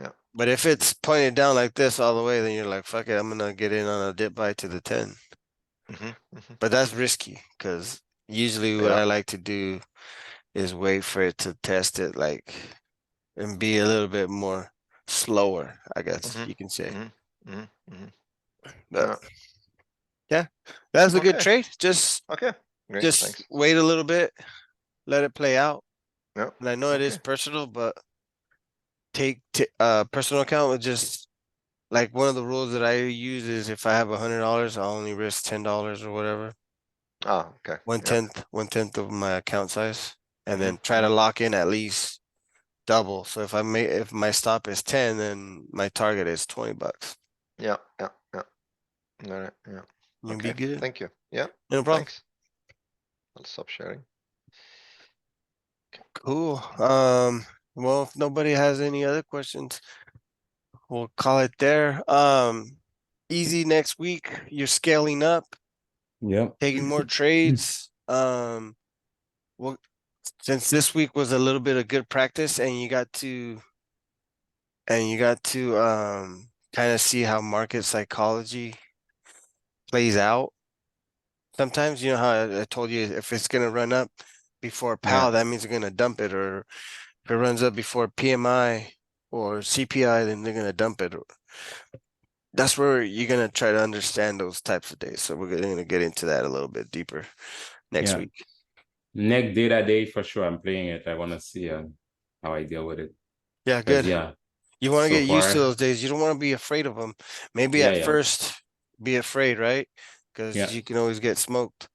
yeah. But if it's pointed down like this all the way, then you're like, fuck it, I'm gonna get in on a dip buy to the 10. Hmm. But that's risky because usually what Yeah. I like to do is wait for it to test it like and be a little bit more slower, I guess Hmm. you can say. Hmm. Hmm. Hmm. But yeah, that's a good Okay. trade. Just Okay, great, just thanks. wait a little bit, let it play out. Yeah, And I know it is okay. personal, but take personal account with just like one of the rules that I use is if I have $100, I'll only risk $10 or whatever. Ah, okay. One Yeah. tenth of my account size, and then Mhm, try to lock in at least double. So if my stop is 10, then my target is $20. Yeah, yeah, yeah. All right, yeah. You'll be Okay, good. thank you. Yeah, No problem. thanks. I'll stop sharing. Cool. Well, if nobody has any other questions, we'll call it there. Easy next week. You're scaling up, Yep. taking more trades. Well, since this week was a little bit of good practice and you got to kind of see how market psychology plays out. Sometimes you know how I told you if it's gonna run up before PAL, Yeah. that means they're gonna dump it, or if it runs up before PMI or CPI, then they're gonna dump it. That's where you're gonna try to understand those types of days. So we're gonna get into that a little bit deeper next Yeah. week. Next data day for sure. I'm playing it. I want to see how I deal with it. Yeah, Because good. yeah, You want to so get used to far, those days. You don't want to be afraid of them. Maybe yeah, at yeah, first be afraid, right? Because yeah. you can always get smoked.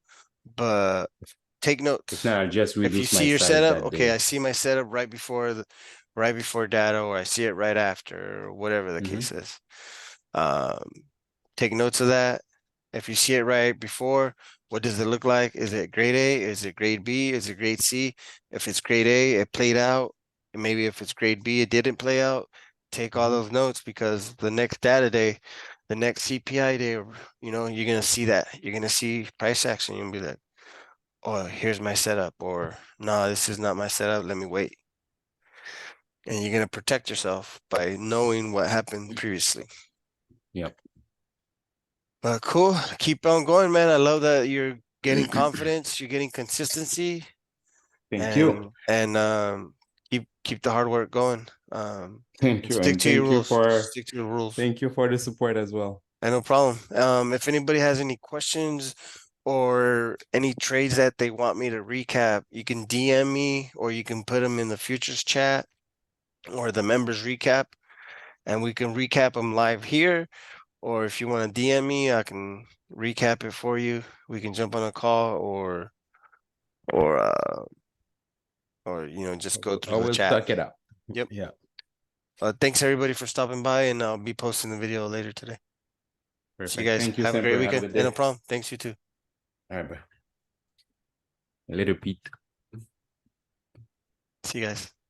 But take If notes. not, I'll just If you reduce my see your size setup, that okay, I day. see my setup right before data, or I see it right after, or whatever the Mm-hmm. case is. Um, take notes of that. If you see it right before, what does it look like? Is it grade A? Is it grade B? Is it grade C? If it's grade A, it played out. And maybe if it's grade B, it didn't play out. Take all Mm-hmm. those notes because the next data day, the next CPI day, you're gonna see that. You're gonna see price action. You'll be like, oh, here's my setup, or no, this is not my setup. Let me wait. And you're gonna protect yourself by knowing what happened previously. Yep. But cool. Keep on going, man. I love that you're getting confidence, you're getting consistency, Thank you. and keep the hard work going. Thank And you. stick And to your rules. Stick to the rules. thank you for the support as well. And no problem. If anybody has any questions or any trades that they want me to recap, you can DM me or you can put them in the futures chat or the members recap, and we can recap them live here. Or if you want to DM me, I can recap it for you. We can jump on a call or uh or just go I through the will chat. talk it out. Yep. Yeah. Thanks everybody for stopping by, and I'll be posting the video later today. See you Perfect. guys. Thank you, Have a great Semper. Have a weekend. good And no day. problem. Thanks, you too. All right, bro. A little Pete. See you guys.